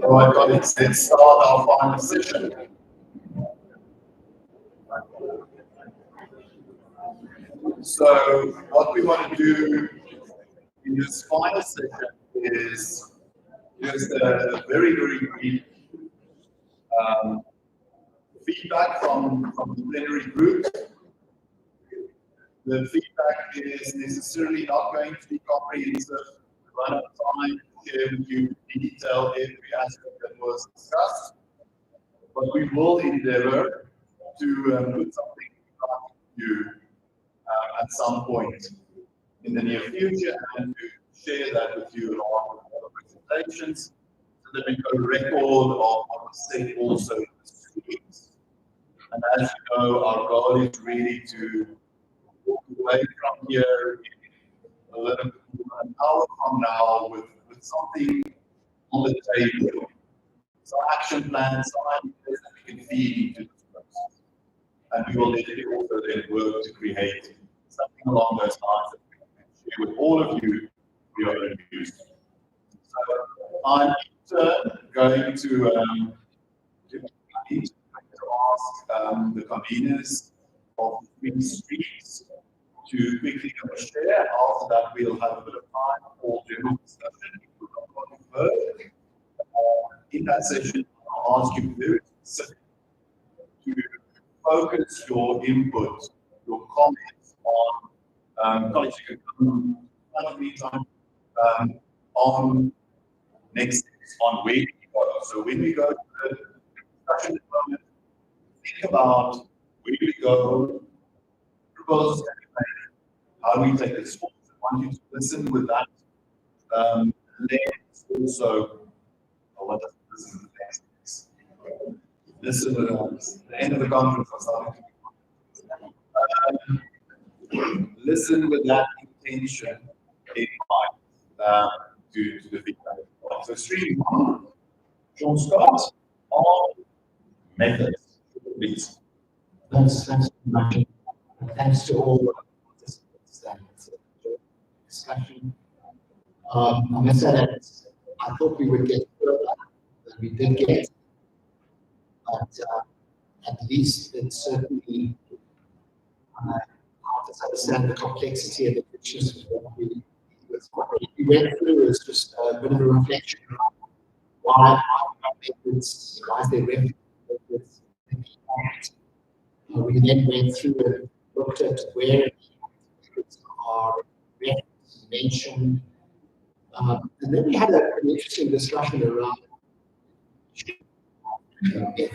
All right, colleagues, let's start our final session. So what we want to do in this final session is just a very, very brief feedback from the plenary group. The feedback is necessarily not going to be comprehensive. We run out of time to share with you in detail every aspect that was discussed, but we will endeavor to put something in front of you at some point in the near future and to share that with you along with other presentations so that we got a record of what was said also in the streams. And as you know, our goal is really to walk away from here in a little bit more than an hour from now with something on the table, some action plans, some ideas that we can feed into this process. And we will definitely also then work to create something along those lines that we can share with all of you for your own use. So I'm in turn going to ask the conveners of the 3 streams to quickly give a share. After that, we'll have a bit of time for general discussion. In that session, I'll ask you very specifically to focus your input, your comments on colleagues you can come in the meantime on next steps, on where we go. So when we go to the discussion moment, think about where we go, proposals that we make, how we take this forward. I want you to listen with that lens also. What does listen with the next? Listen with the end of the conference. I'm starting to listen with that intention in mind to the feedback. So stream 1, John Scott on methods, please. Thanks very much. Thanks to all the participants and discussion. I must say that I thought we would get further than we did get, but at least it certainly helped us understand the complexity and the richness of what we went through. Is just a bit of a reflection on why methods, why they methods. We then went through and looked at where methods are mentioned. And then we had an interesting discussion around method.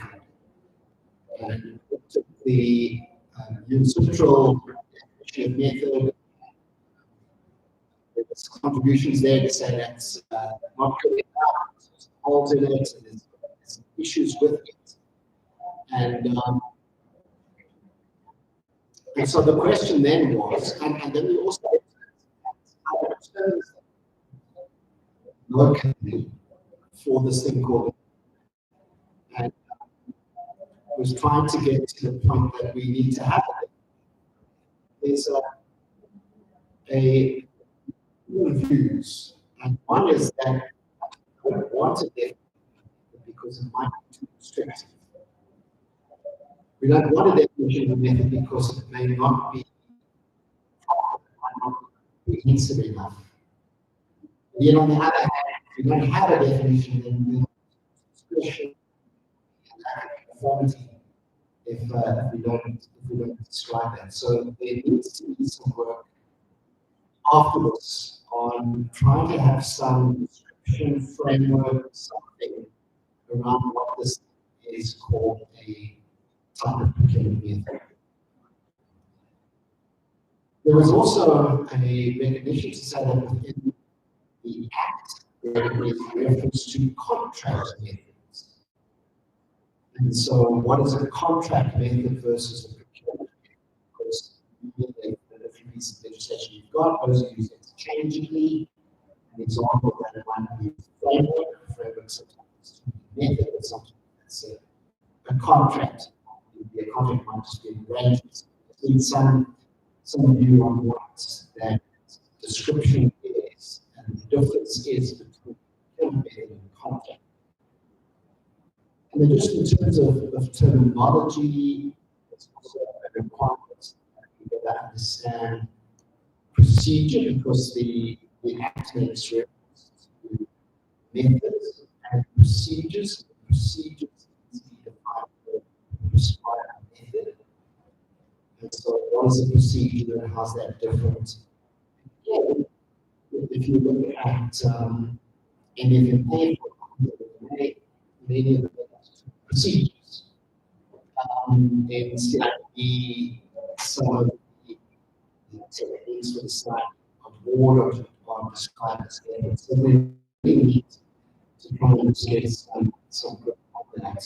And looked at the central definition of method. There's contributions there to say that's not good enough, there's holes in it, and there's issues with it. And so the question then was, and then we also locally for this thing called, and was trying to get to the point that we need to have it. There's a views, and one is that I don't want it because it might be too restrictive. We don't want a definition of method because it may not be cohesive enough. Yet on the other hand, if we don't have a definition, then we have discretion and conformity if we don't describe that. So there needs to be some work afterwards on trying to have some description framework, something around what this is called a type of procurement method. There was also a recognition to say that within the Act, there is reference to contract methods. And so, what is a contract method versus a procurement method? Because the different pieces of legislation you've got, those are used interchangeably. An example that might be framework sometimes method, but sometimes it's a contract. A contract might just be arranged. It needs some some of you on what that description is and the difference is between procurement method and contract. And then just in terms of terminology, it's also a requirement that we better understand procedure, because the Act makes reference to methods and procedures. Procedures is defined for prescribed method. And so what is a procedure and how's that different? Again, if you look at NFMA, many of the procedures, and CIP, some of the techniques for the site on board or described as standards. So we really need to try and get some good on that.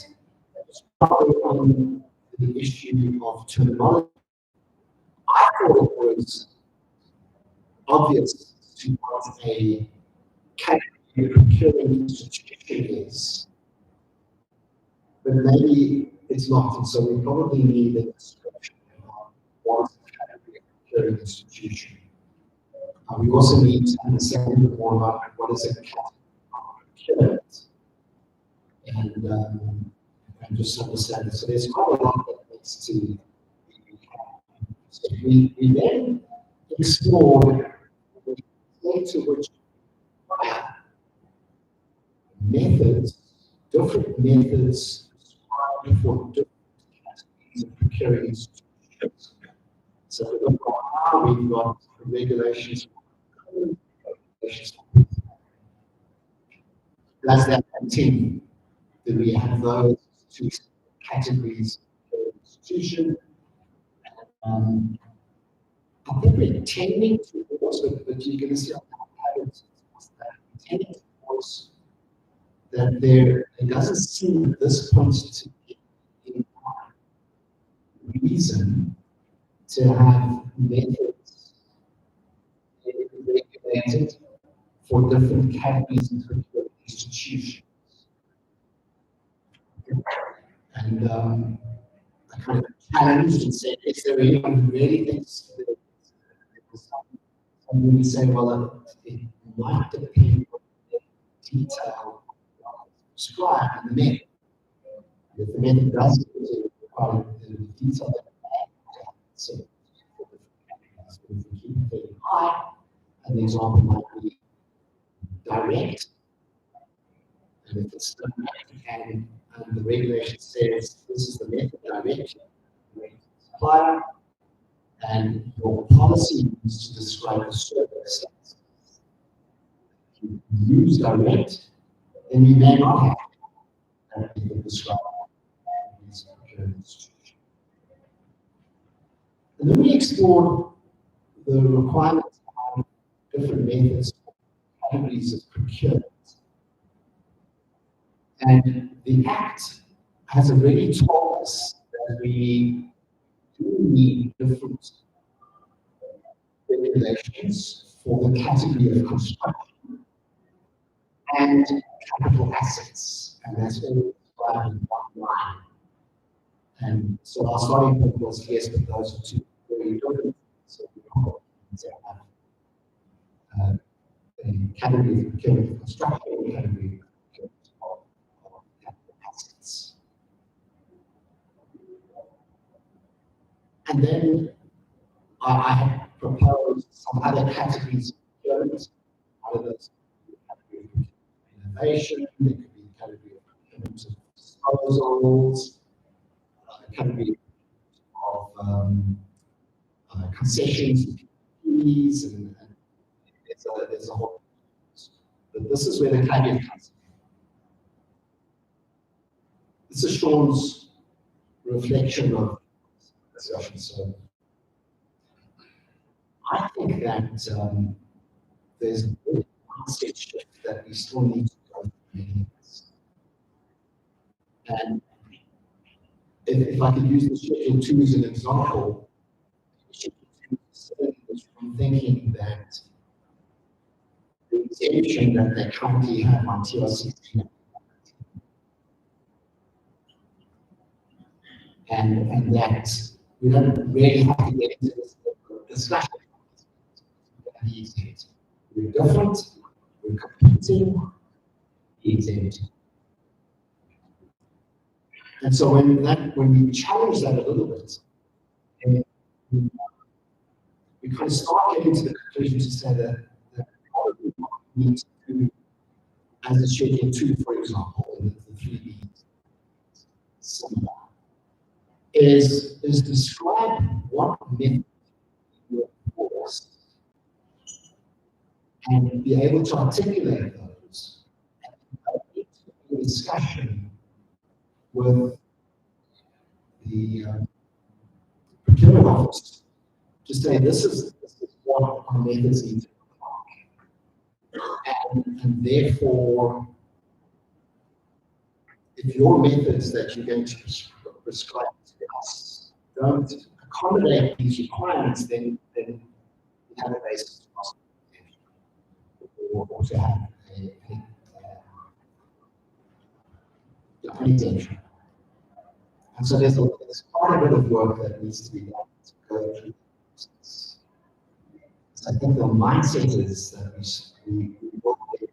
Probably on the issue of terminology, I thought it was obvious to what a category procuring institution is, but maybe it's not, and so we probably need a description of what is a category procuring institution. We also need to understand a bit more about what is a category procurement, and just understand it. So there's quite a lot that needs to be. So we then explore the extent to which methods, different methods prescribed for different categories of procuring institutions. So we've got regulations. Does that continue? Do we have those two categories of institution? I think we're tending towards, but you're going to see on that patterns, that we're tending towards that there it doesn't seem at this point to be any reason to have methods regulated for different categories of institutions. And I kind of challenged and said, is there anyone who really thinks that some really say, well, it might depend on the detail prescribed in the method. If the method does require the detail that so if we keep it very high, an example might be direct. And if it's direct and the regulation says this is the method direct supplier, and your policy is to describe the service. If you use direct, then you may not have that method described as a procurement institution. And then we explored the requirements of different methods for categories of procurement. And the Act has already told us that we do need different regulations for the category of construction and capital assets, and that's all described in one line. And so our starting point was yes, but those are two very different. So we have a category of procurement of construction and a category of capital assets. And then I have proposed some other categories of procurement. Out of those, category of innovation, there could be a category of procurement of disposals, a category of concessions, fees, and there's a whole. But this is where the caveat comes in. This is Sean's reflection of discussion. So I think that there's a big mindset shift that we still need to go through. And if I could use the Schedule 2 as an example, Schedule 2 is from thinking that the exemption that they currently have on TRC and that we don't really have to get into this discussion. We're different, we're competing, and so when we challenge that a little bit, and we kind of start getting to the conclusion to say that probably what we need to do as a schedule 2, for example, in the 3B seminar, is describe what method you enforce and be able to articulate those and have a discussion with the procurement office to say this is what our methods need to look like. And therefore, if your methods that you're going to prescribe to us don't accommodate these requirements, then you have a basis to ask or to have an exemption. And so there's quite a bit of work that needs to be done to go through the process. So I think the mindset is that we will get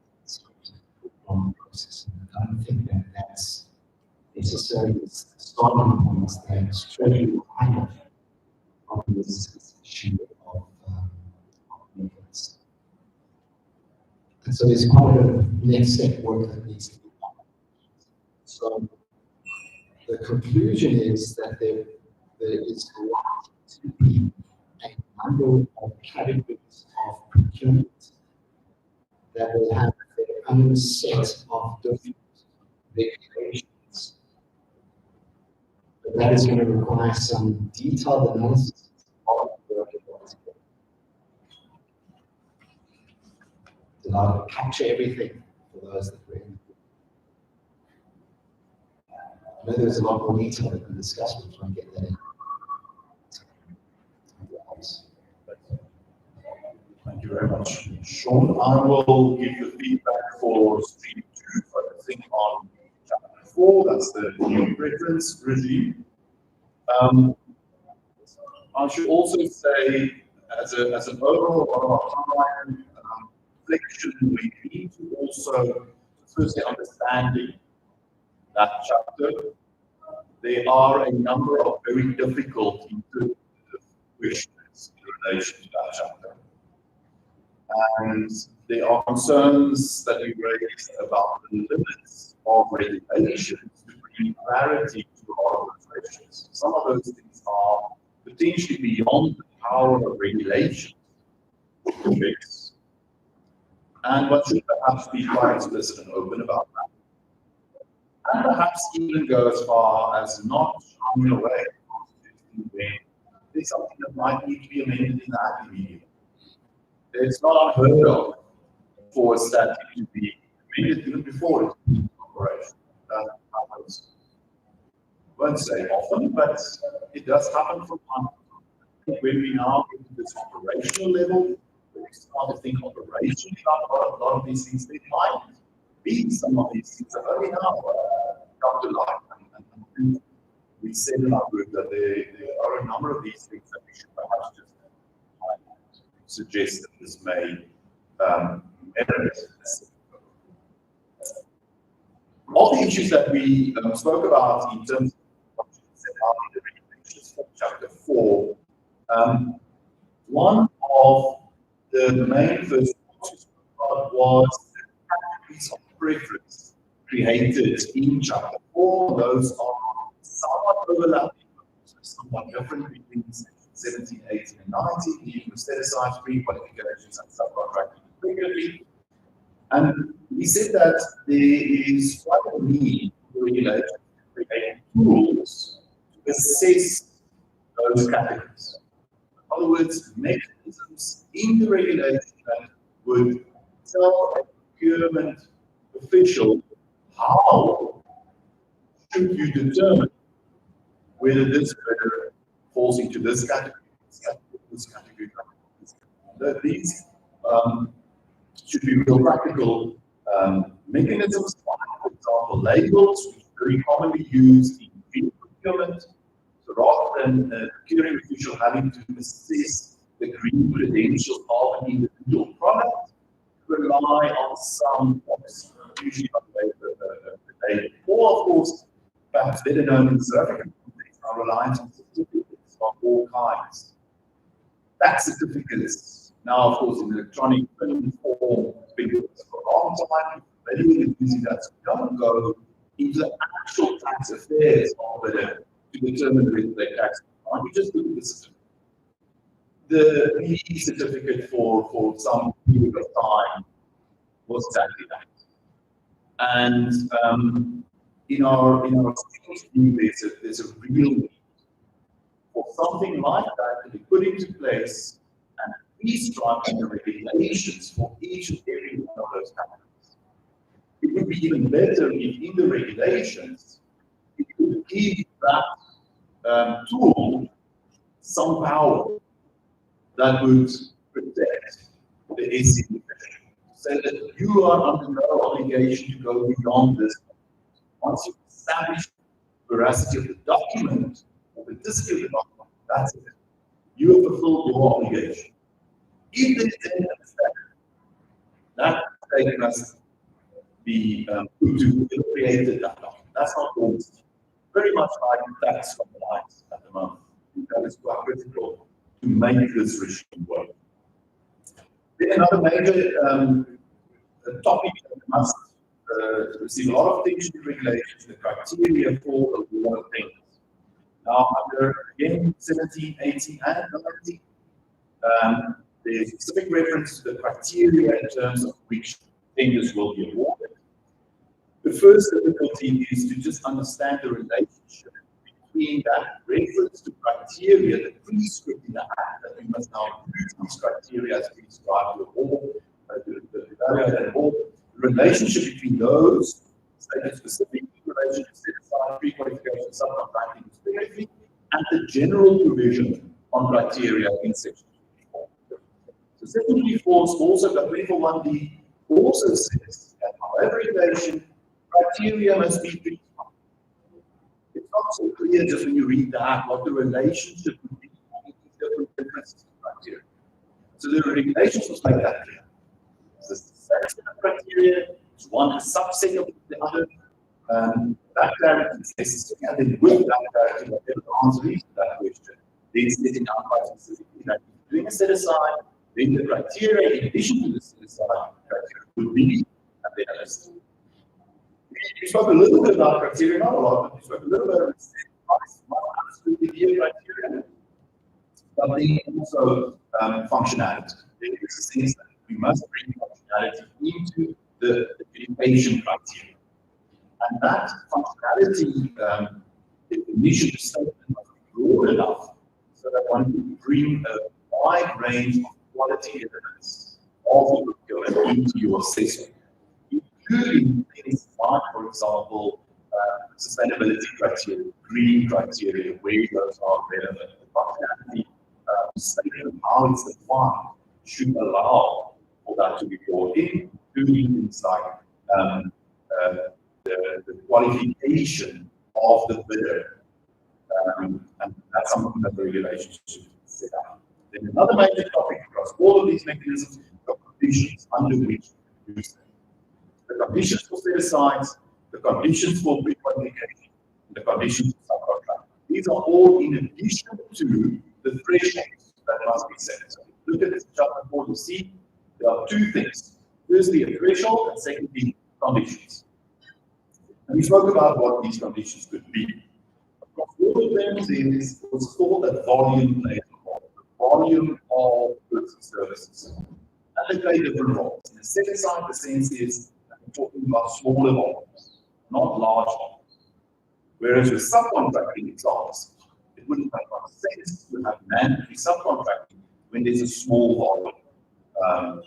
from the process. And I don't think that that's necessarily the starting point that's treasury kind of this issue of methods. And so there's quite a bit of next step work that needs to be done. So the conclusion is that there is likely to be a number of categories of procurement that will have their own set of different regulations. But that is going to require some detailed analysis of the work involved. Did I capture everything for those that were in? I know there's a lot more detail that we can discuss, but try and get that in. Thank you very much, Sean. I will give the feedback for stream 2, focusing on chapter 4, that's the new reference regime. I should also say, as an overall one of our time reflection, we need to also firstly understanding that chapter. There are a number of very difficult interpretive questions in relation to that chapter. And there are concerns that we raised about the limits of regulations to bring clarity to our regulations. Some of those things are potentially beyond the power of regulation to fix. And one should perhaps be quite explicit and open about that. And perhaps even go as far as not shying away from when there's something that might need to be amended in that immediately. It's not unheard of for a statute to be amended even before it's in operation. That happens. I won't say often, but it does happen from time to time. When we now get to this operational level, we start to think operationally about a lot of these things. They might be some of these things that only now come to light. And we said in our group that there are a number of these things that we should perhaps just suggest that this may merit. All the issues that we spoke about in terms of what you set out in the regulations for chapter 4, one of the main first points was the categories of preference created in chapter 4. Those are somewhat overlapping, somewhat different between 17, 18, and 19, dealing with set-asides, pre-qualifications, and subcontracting regularly. And we said that there is quite a need for regulation to create tools to assess those categories. In other words, mechanisms in the regulation that would tell a procurement official how should you determine whether this vendor falls into this category, this category. These should be real practical mechanisms. For example, labels, which are very commonly used in field procurement. So rather than a procuring official having to assess the green credentials of an individual product, rely on some box, usually on the data. Or, of course, perhaps better known in the South African context, are reliant on certificates of all kinds. Tax certificates, now, of course, in electronic form, it's been used for a long time. Many using that, so don't go into the actual tax affairs of the to determine whether they tax or not. You just look at the certificate. The PE certificate for some period of time was exactly that. And in our view, there's a real need for something like that to be put into place and restructure the regulations for each and every one of those companies. It would be even better if in the regulations it could give that tool some power that would protect the SE profession, so that you are under no obligation to go beyond this. Once you establish the veracity of the document, or the disc of the document, that's it. You have fulfilled your obligation. If they didn't understand that they must be put to created that document. That's not always very much like tax compliance at the moment. That is quite critical to make this regime work. Then another major topic that must receive a lot of attention in regulations, the criteria for award of tenders. Now, under again 17, 18, and 19, there's specific reference to the criteria in terms of which tenders will be awarded. The first difficulty is to just understand the relationship between that reference to criteria, the prescript in the act that we must now use these criteria as prescribed to award, the relationship between those stated specifically, relation to set aside pre-qualification, subcontracting specifically, and the general provision on criteria in section 24. So section 24 is also, but 24(1)(d) also says that however evaluation criteria must be prescribed. It's not so clear just when you read that what the relationship would be between different differences in criteria. So the regulations must make that clear. So the set of criteria is one a subset of the other. That clarity is necessary, and then with that clarity, whatever the answer is to that question, then setting out quite specifically that if you're doing a set aside, then the criteria in addition to the set aside criteria would be and then a list. We spoke a little bit about criteria, not a lot, but we spoke a little bit about not absolutely be a criteria, but then also functionality. There is a sense that we must bring functionality into the education criteria. And that functionality definition statement must be broad enough so that one can bring a wide range of quality elements of the procurement into your assessment, including things like, for example, sustainability criteria, green criteria, where those are relevant. The functionality statement, how it's defined, should allow for that to be brought in, including things like the qualification of the bidder, and that's something that the regulations should set out. Then another major topic across all of these mechanisms are conditions under which you use them. The conditions for set asides, the conditions for pre-qualification, the conditions for subcontract. These are all in addition to the thresholds that must be set. So look at this chapter 4, you see there are two things. Firstly, a threshold, and secondly, conditions. And we spoke about what these conditions could be. Across all of them, there is what's called a volume plays a role. The volume of goods and services. And they play different roles. In the set aside, the sense is that we're talking about smaller volumes, not large volumes. Whereas with subcontracting, it's opposite. It wouldn't make much sense to have mandatory subcontracting when there's a small volume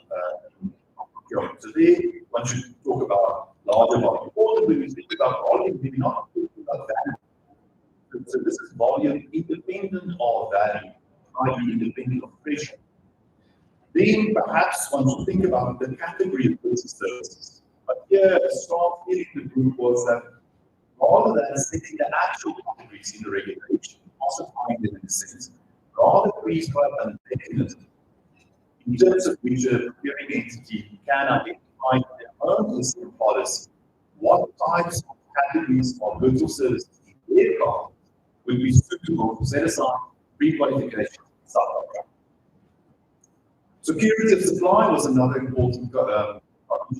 procurement. So there, one should talk about larger volume. Or when we speak about volume, we're not talking about value. So this is volume independent of value, i.e. independent of pressure. Then perhaps one should think about the category of goods and services. But here, a strong feeling in the group was that rather than setting the actual categories in the regulation, also find them in the sense, rather prescribe a mechanism in terms of which a procuring entity can identify their own listing policy what types of categories of goods or services in their product would be suitable for set aside, pre-qualification, and subcontract. Security of supply was another important condition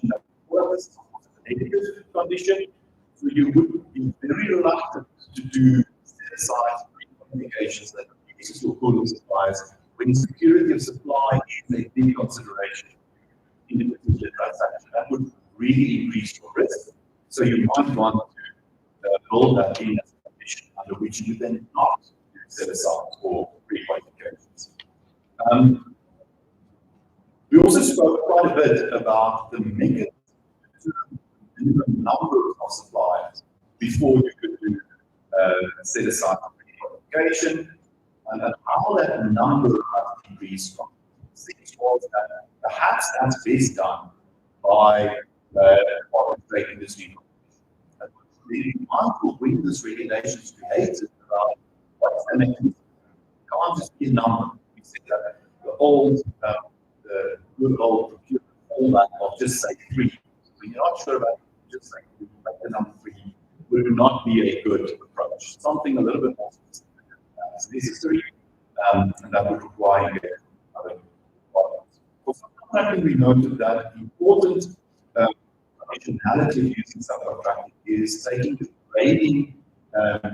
that was a negative condition. So you would be very reluctant to do set aside pre-qualifications that uses your pool of suppliers when security of supply is a big consideration in a particular transaction. That would really increase your risk. So you might want to build that in as a condition under which you then not do set aside or pre-qualifications. We also spoke quite a bit about the mechanism to minimum number of suppliers before you could do set aside pre-qualification, and how that number has increased from 6 was that perhaps that's best done by the trade industry. The mindful when this regulation is created about what's the mechanism. It can't just be a number. We said that the good old procurement format of just say 3. When you're not sure about it, just say 3, make the number 3 would not be a good approach. Something a little bit more specific is necessary, and that would require other products. For subcontracting, we noted that important functionality of using subcontracting is taking the grading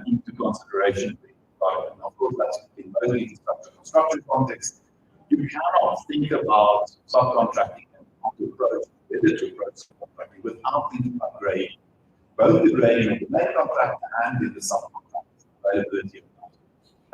into consideration. And of course, that's in both the infrastructure construction context. You cannot think about subcontracting and how to approach, whether to approach subcontracting without thinking about grading. Both the grading of the main contractor and in the subcontractor, availability of that.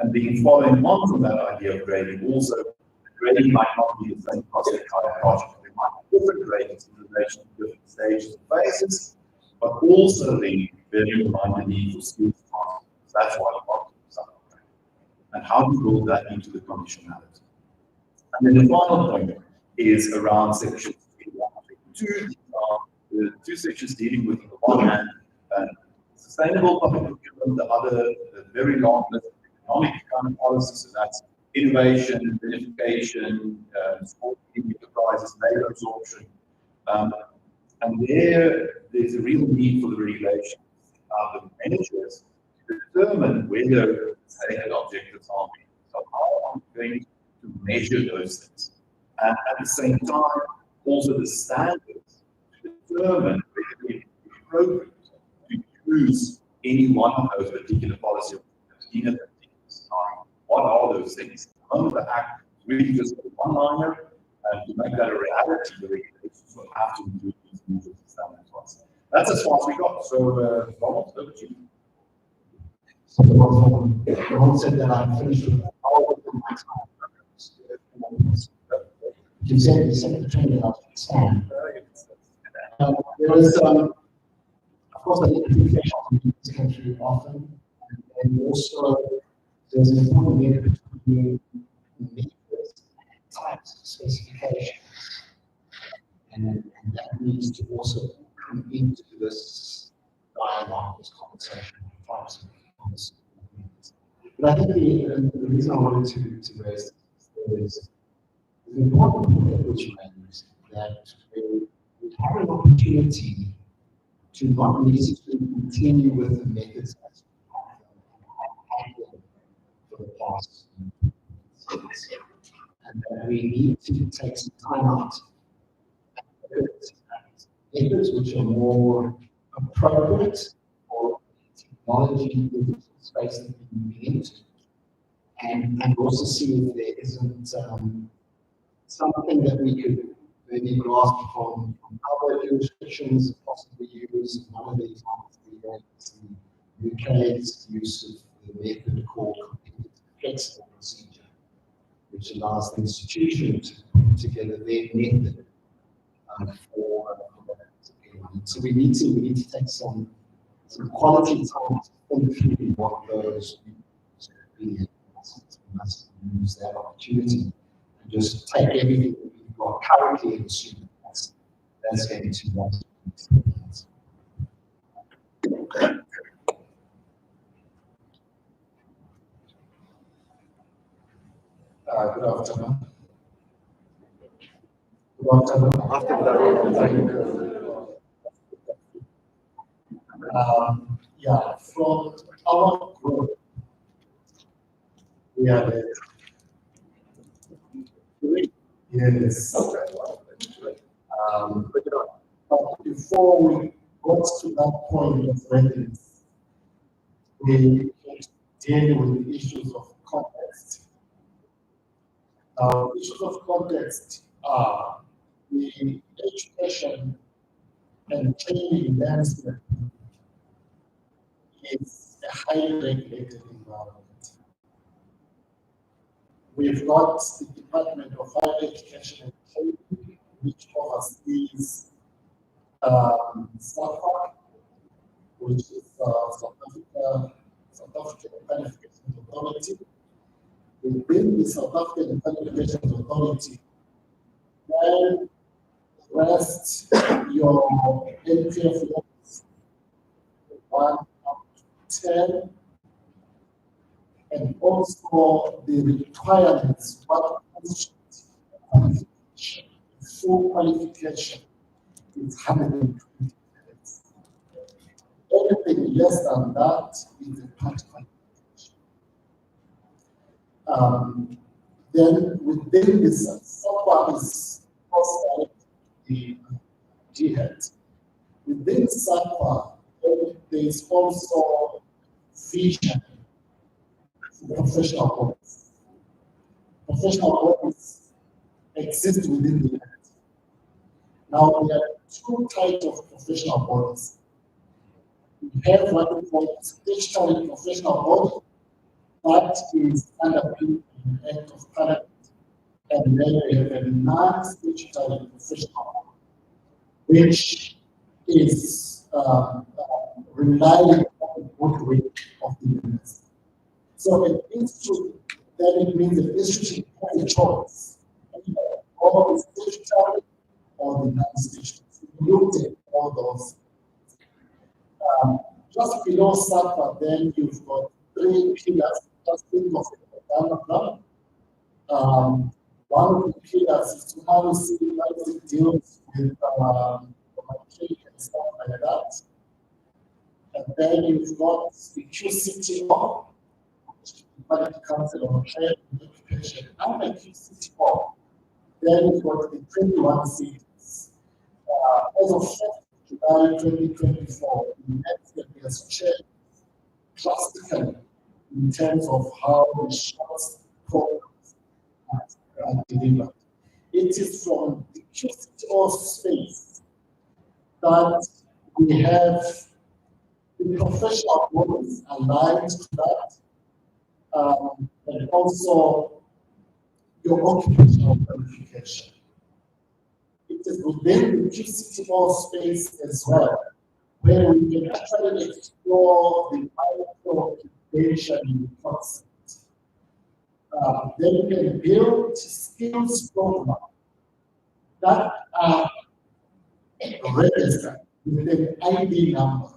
And then following on from that idea of grading, also, the grading might not be the same across the entire project. There might be different gradings in relation to different stages and phases, but also the very mind the need for skills transfer. That's why we want to subcontract. And how to build that into the conditionality. And then the final point is around sections 21 and 22. These are the 2 sections dealing with, on the one hand, sustainable public procurement, the other, the very long list of economic kind of policies, so that's innovation, benefication, small enterprises, labor absorption. And there's a real need for the regulation of the managers to determine whether stated objectives are met. So how are we going to measure those things? And at the same time, also the standards to determine whether it is appropriate to use any one of those particular policy objectives in a particular time. What are those things? Under the Act, really just a one-liner, and to make that a reality, the regulations will have to include these measures and standards once. That's as far as we got. So, Ronald, over to you. So Ron said that I'm finished with all of the next programs. You said the training I understand. There was, of course, I think the professionals come through often, and also there's an important link between methods and types of specifications, and that needs to also come into this dialogue, this conversation, types of methods. But I think the reason I wanted to raise this is the important point which you made, that we have an opportunity to not necessarily continue with the methods as we have them for the past years. And that we need to take some time out and methods which are more appropriate for technology space that we're moving into. And also see if there isn't something that we could maybe grasp from other jurisdictions, possibly use. One of the examples we have is the UK's use of the method called competitive flexible procedure, which allows the institution to put together their method for that. So we need to take some quality time to think through what those be. We must use that opportunity and just take everything that we've got currently and assume that's going to want. Good afternoon. Good afternoon. Yeah, from our group, we are the yes. But before we got to that point of readiness, we deal with issues of context. Issues of context are the education and training landscape is a highly regulated environment. We've got the Department of Higher Education and Training, which oversees SAFA, which is South African Qualifications Authority. Within the South African Qualifications Authority, then rest your NPF levels 1 up to 10, and also the requirements, what constitutes qualification. Full qualification is 120 credits. Anything less than that is a part qualification. Then within this, SAPA is also the jihad. Within SAPA, there is also vision for professional bodies. Professional bodies exist within the unit. Now, there are two types of professional bodies. We have what we call statutory professional body, that is underpinned in the Act of Parliament, and then we have a non-statutory professional body, which is relying on the goodwill of the university. So an institute, then it means the institute has a choice, or the statutory or the non-statutory. So we looked at all those. Just below SAPA, then you've got 3 pillars. Just think of it. One of the pillars is to how it deals with trade and stuff like that. And then you've got the QCTO, which is the Quality Council on Trade and Occupation. Under QCTO, then you've got the 21 cities. As of 1st July 2024, the next has changed drastically in terms of how the short programs are delivered. It is from the QCTO space that we have the professional bodies aligned to that, and also your occupational qualification. It is within the QCTO space as well, where we can actually explore the micro-occupation concept. Then we can build skills programs that are registered with an ID number,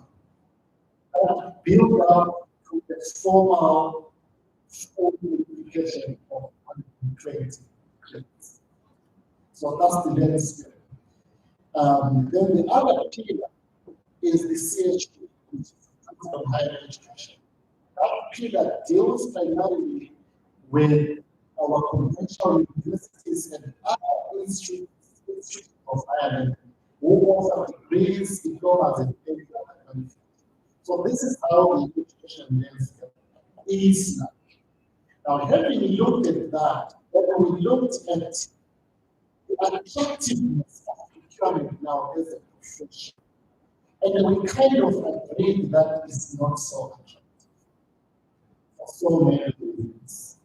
that build up to the formal qualification of 120 credits. So that's the landscape. Then the other pillar is the CHP, which is Council on Higher Education. That pillar deals primarily with our conventional universities and other institutes of higher learning who offer degrees, diplomas, and qualifications. So this is how the education landscape is now. Now, having looked at that, when we looked at the attractiveness of procurement now as a profession, and we kind of agreed that it's not so attractive for so many reasons.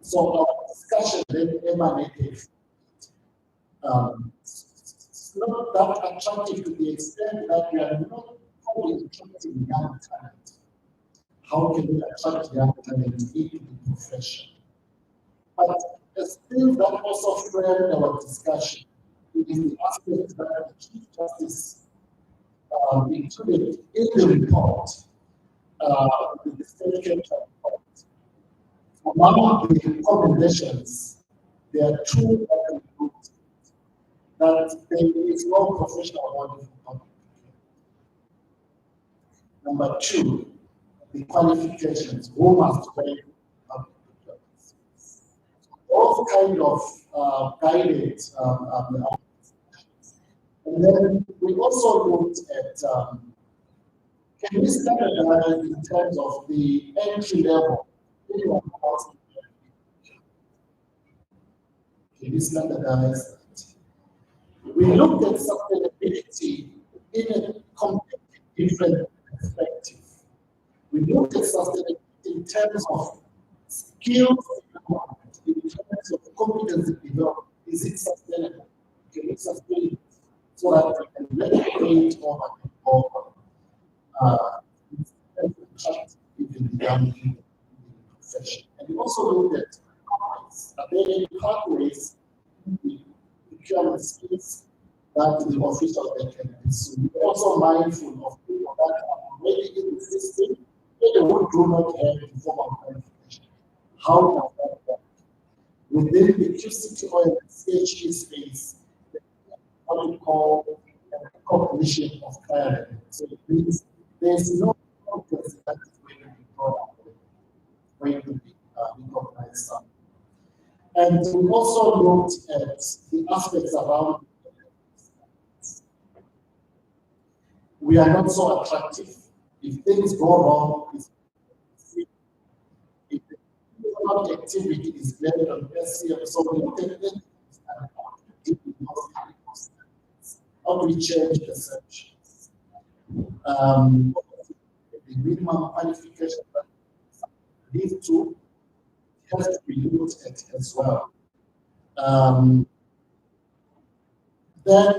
So our discussion then emanated. It's not that attractive to the extent that we are not probably attracting young talent. How can we attract young talent into the profession? But the thing that also framed our discussion is the aspect that the Chief Justice included in the report, the state capture report. Among the recommendations, there are two groups that there is no professional body for public. Number two, the qualifications, who must weigh public procurement. All kind of guided and then we also looked at can we standardize in terms of the entry level? Can we standardize that? We looked at sustainability in a completely different perspective. We looked at sustainability in terms of skills development, in terms of competency development. Is it sustainable? Can it sustain it so that we can replicate over and over? Even the young people in the profession. And we also looked at pathways. Are there any pathways in the procurement skills that the officials they can pursue? We're also mindful of people that are already in the system, they do not have the formal qualification. How does that work? Within the QCTO and CHE space, what we call recognition of client. So it means there's no competency that is going to be brought up, going to be recognized. And we also looked at the aspects around we are not so attractive. If things go wrong, if the activity is blamed on SCM, so we look at it how do we change perceptions? The minimum qualification that these two have to be looked at as well. Then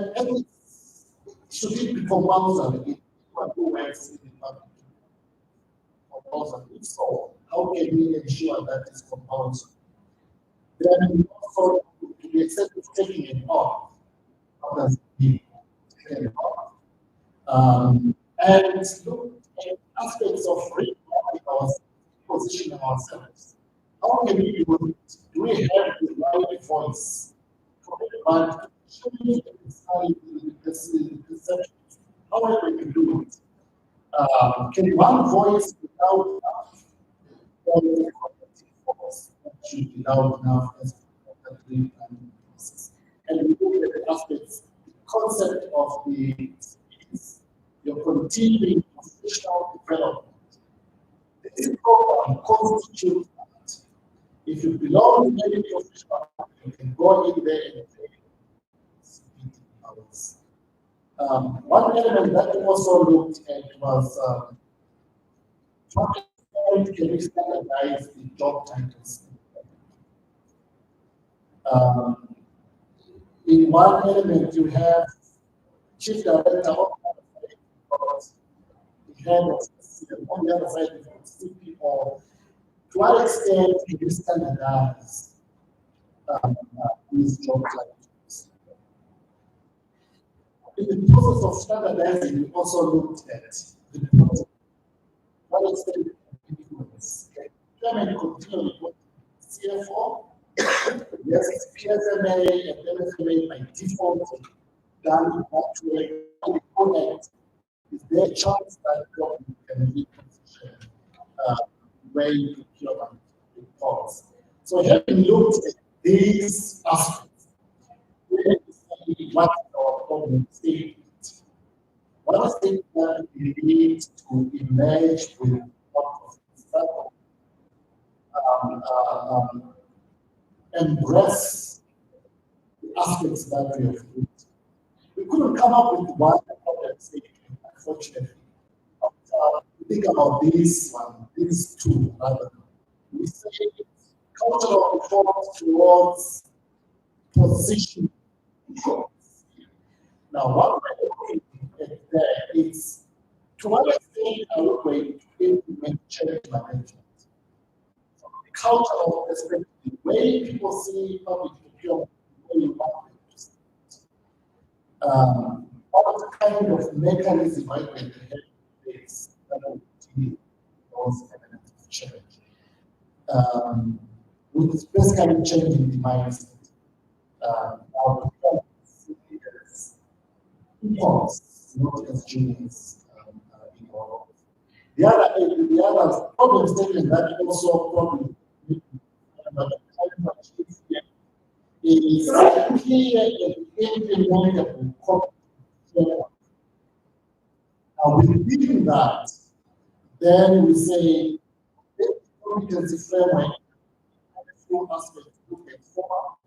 should it be compulsory who works in the public? Compulsory. If so, how can we ensure that it's compulsory? Then also, to the extent of taking it off, how does it be taken off? And look at aspects of positioning ourselves. How can we do it? Do we have the right voice for everyone? However we can do it. Can one voice be loud enough? Or the collective voice that should be loud enough as the process? And we look at the aspects, the concept of the skills, your continuing professional development. This program constitutes that. If you belong to any professional, you can go in there and pay. One element that we also looked at was how can we standardize the job titles? In one element, you have chief director of the head of on the other side, you have CPO. To what extent can you standardize these job titles? In the process of standardizing, we also looked at the process. What extent can influence? Procurement continually what CFO, yes, PSMA and MFMA by default done that way. Is there a chance that government can reposition where procurement reports? So having looked at these aspects, what our problem statement. One statement that we need to emerge with what embrace the aspects that we have looked. We couldn't come up with one problem statement, unfortunately. Think about this one, these two rather. We say cultural reforms towards position. Now, what we're looking at there is to what extent are we going to implement change management? From the cultural perspective, the way people see public procurement, the way you want what kind of mechanism I can have in place that will deal with those elements of change? with basically changing the mindset. Our imports, not as juniors in our role. The other problem statement that also probably is clear and implementable corporate framework. Now, within that, then we say this competency framework has a few aspects to look at formal.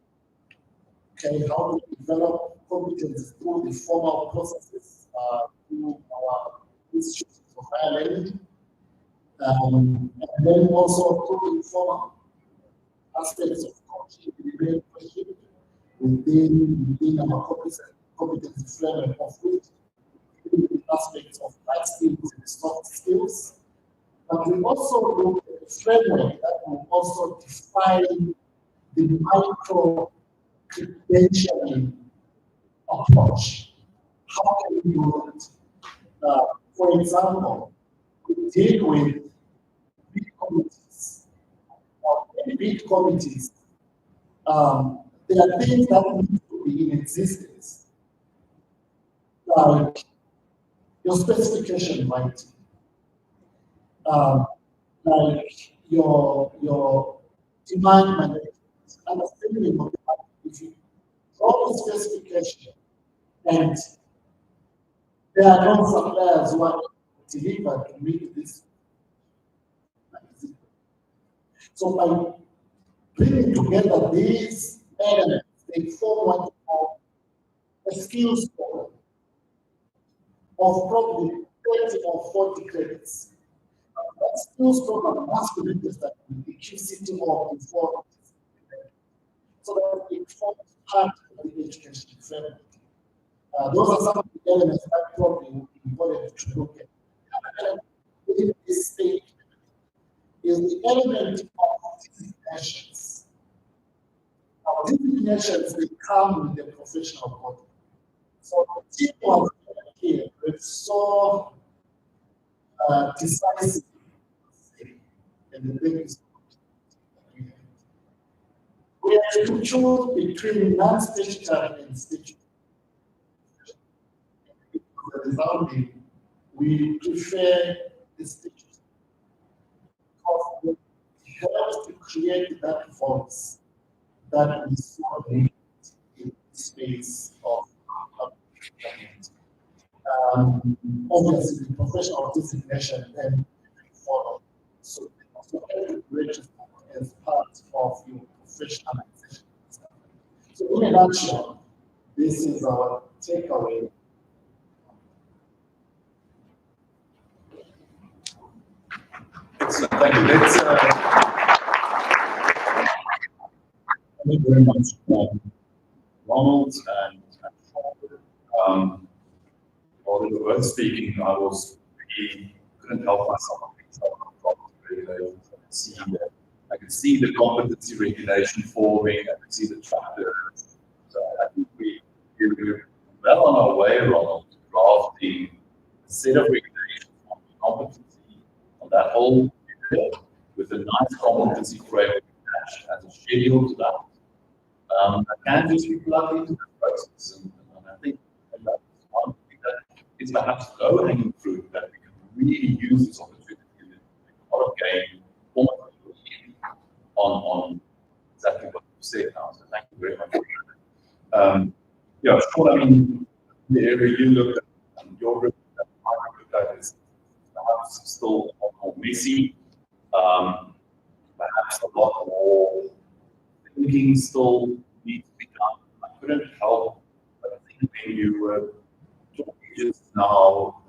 Okay, how do we develop competencies through the formal processes, through our institutions of higher learning, and then also through informal aspects of coaching and mentorship within our competency framework, of which aspects of life skills and soft skills. But we also look at a framework that will also define the micro credentialing approach. How can we do it? For example, we deal with big committees. In big committees, there are things that need to be in existence, like your specification writing, like your demand management, understanding of the market. If you draw the specification and there are no suppliers who are delivered to meet this. So by bringing together these elements, they form what we call a skills program of probably 30 or 40 credits. That skills program must be registered with the QCT of the four, so that it forms part of the education framework. Those are some of the elements that probably would be important to look at. The other element in this stage is the element of designations. Now, designations, they come with the professional body. So the team was here with so decisive and the biggest we have to choose between non-statutory and statutory. The resounding, we prefer the statutory because it helps to create that voice that we saw in the space of obviously the professional designation then follow. So every register as part of your professionalization. So in a nutshell, this is our takeaway. Excellent, thank you. Thank you very much, Ronald and Sean. While you were speaking, I was really couldn't help myself. I could see the competency regulation forming. I could see the chapter. So I think we're well on our way, Ronald, to drafting a set of regulations on competency on that whole area with a nice competency framework attached as a schedule to that. Can just be plugged into the process, and I think that's one thing that is perhaps low-hanging fruit that we can really use this opportunity to make a lot of gain on exactly what you said now. So thank you very much for that. Yeah, Sean, I mean, the area you looked at, your group that I looked at is perhaps still a lot more messy, perhaps a lot more thinking still needs to be done. I couldn't help but think when you were talking just now,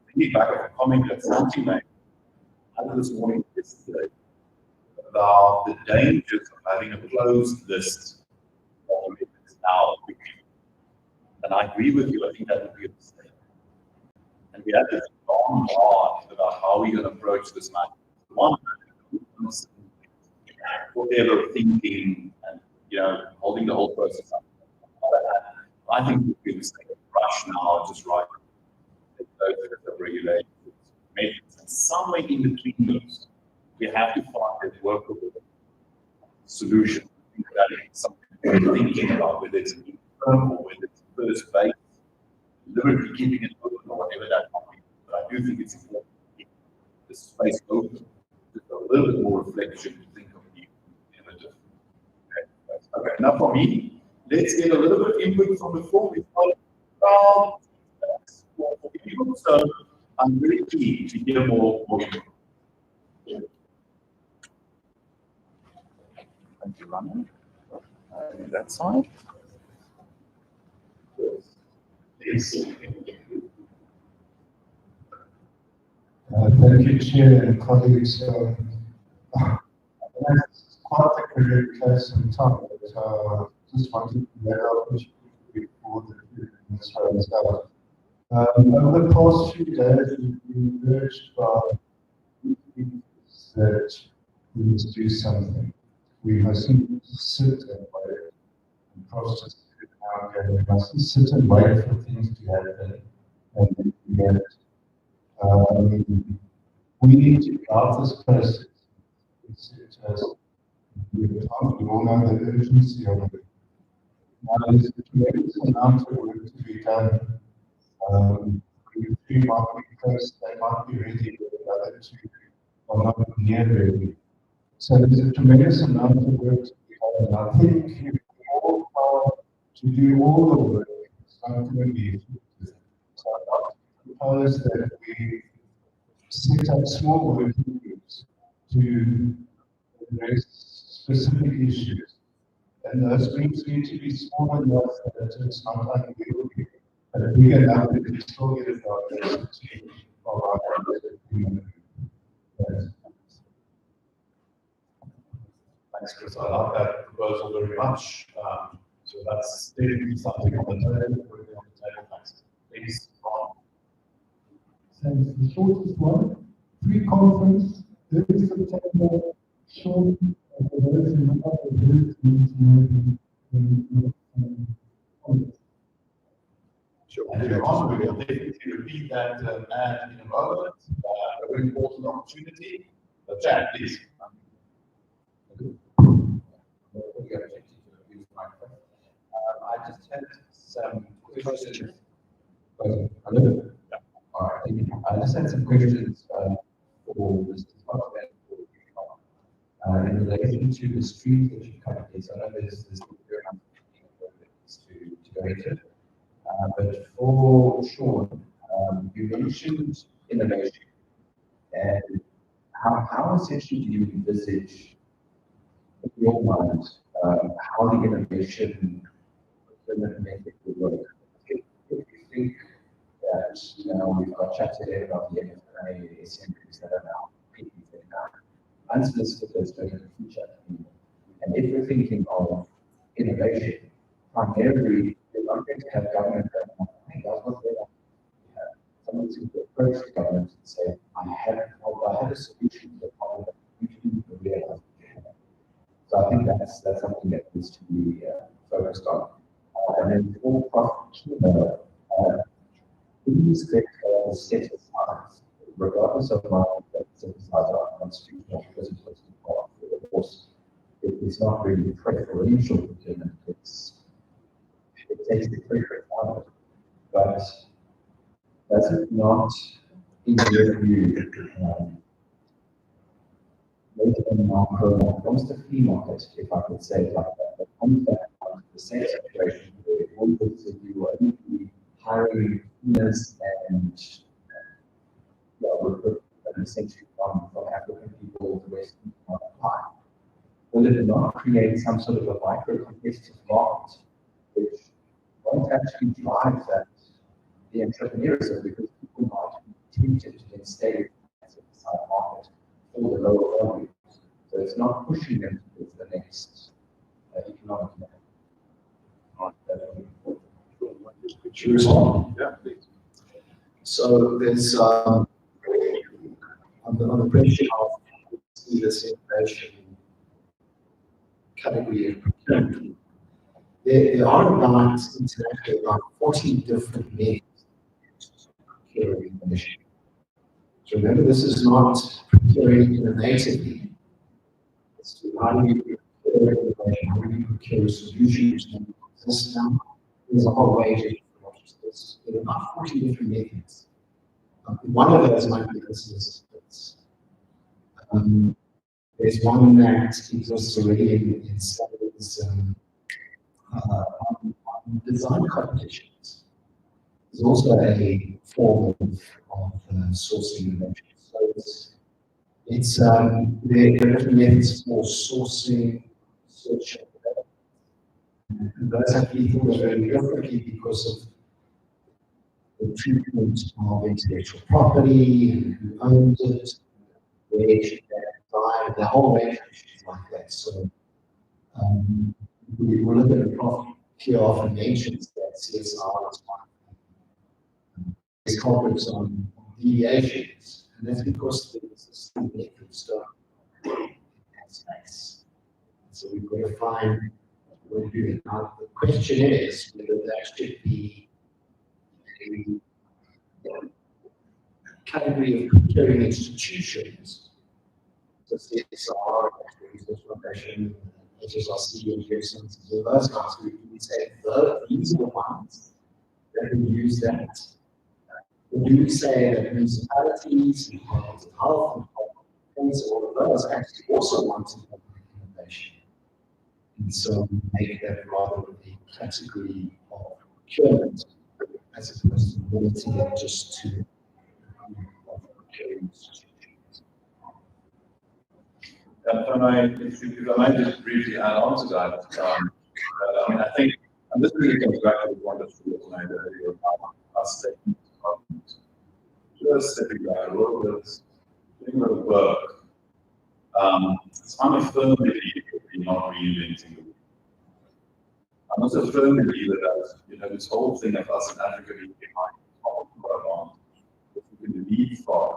thinking back of a comment that Santi made this morning, yesterday, about the dangers of having a closed list of methods now. And I agree with you, I think that would be a mistake. And we have to think long and hard about how we're going to approach this matter. One, whatever thinking and holding the whole process up. I think it would be a mistake to rush now, just write those regulations, methods, and somewhere in between those, we have to find a workable solution. That is something we're thinking about, whether it's a new firm or whether it's first base, deliberately keeping it open or whatever that might be. But I do think it's important to keep the space open, with a little bit more reflection to think of new innovative. Okay, now for me, let's get a little bit of input from the floor. We've got around for people, so I'm very keen to hear more input. Thank you, Rana. That side. Yes. Thank you, Chair and colleagues. That's quite a career case in time, but just wanted to let out before the this out. Over the past few days, we've been urged by that we must do something. We mustn't sit and wait and process it now again. We mustn't sit and wait for things to happen and then forget it. We need to drive this process. We all know the urgency of it. Now, there's a tremendous amount of work to be done. The three might be close, they might be ready, but the other two are not near ready. So there's a tremendous amount of work to be done. And I think if we all try to do all the work, it's not going to be effective. So I'd like to propose that we set up small working groups to address specific issues. And those groups need to be small enough that it's not unwieldy, but big enough that we still get a diversity of our community. Thanks, Chris. I like that proposal very much. So that's definitely something on the table. Putting on the table. Thanks. Please, Ron. Thanks. The shortest one, pre-conference, 30 September, short, for those who know Sure. Ron, we will definitely repeat that ad in a moment. A very important opportunity. But Chad, please. I just had some questions. Hello? All right. I just had some questions for Mr. Scott in relation to the street that you covered. So I know there's very much to go into. But for Sean, you mentioned innovation. And how essentially do you envisage, in your mind, how the innovation method would work? If you think that, we've got chats ahead about the NFA, the assemblies that are now competing now, unsolicited as going to the future. And if we're thinking of innovation, primarily, we're not going to have government going, hey, guys, what's going on? Someone's going to approach the government and say, I have a solution to the problem that you didn't realize. So I think that's something that needs to be focused on. And then for Procurement, please get a set aside, regardless of my set aside our constitutional principles. Of course, it's not really preferential procurement, it takes the preference out of it. But does it not, in your view, make a macro, almost a flea market, if I could say it like that, but comes back to the same situation where all this if you are only hiring cleaners and recruit essentially from African people, the West not apply. Will it not create some sort of a micro-competitive market which won't actually drive that the entrepreneurism, because people might be tempted to then stay in the market for the lower volumes. So it's not pushing them towards the next economic Yeah, please. So there's on the question of this innovation category of procurement, there are about internationally about 14 different methods of procuring innovation. So remember, this is not procuring innovatively. As to how do you procure innovation, how do you procure solutions that exist now? There's a whole range of different options. There are about 40 different methods. One of those might be business methods. There's one that exists already in studies on design competitions. There's also a form of sourcing innovation. So it's there are different methods for sourcing, search, and development. And those have been thought of very differently because of the treatment of intellectual property and who owns it, where should that apply, the whole range of issues like that. So we will look at the profit here often mentions that CSR is one of the culprits on deviations, and that's because the existing methods don't in that space. So we've got to find what to do. Now the question is whether that should be a category of procuring institutions, so CSR, Research Foundation, HSRC, and Pearson's, so those guys who we say these are the ones that would use that. Or do we say that municipalities and departments of health and public defense, all of those actually also want to have innovation? And so we make that rather a category of procurement as opposed to limiting it just to procuring institutions. If I may just briefly add on to that, I mean, I think, and this really comes back to the point that you made earlier about us taking just stepping back a little bit, doing a bit of work. I'm a firm believer in not reinventing the wheel. I'm also a firm believer that, this whole thing of us in Africa being behind we can lead from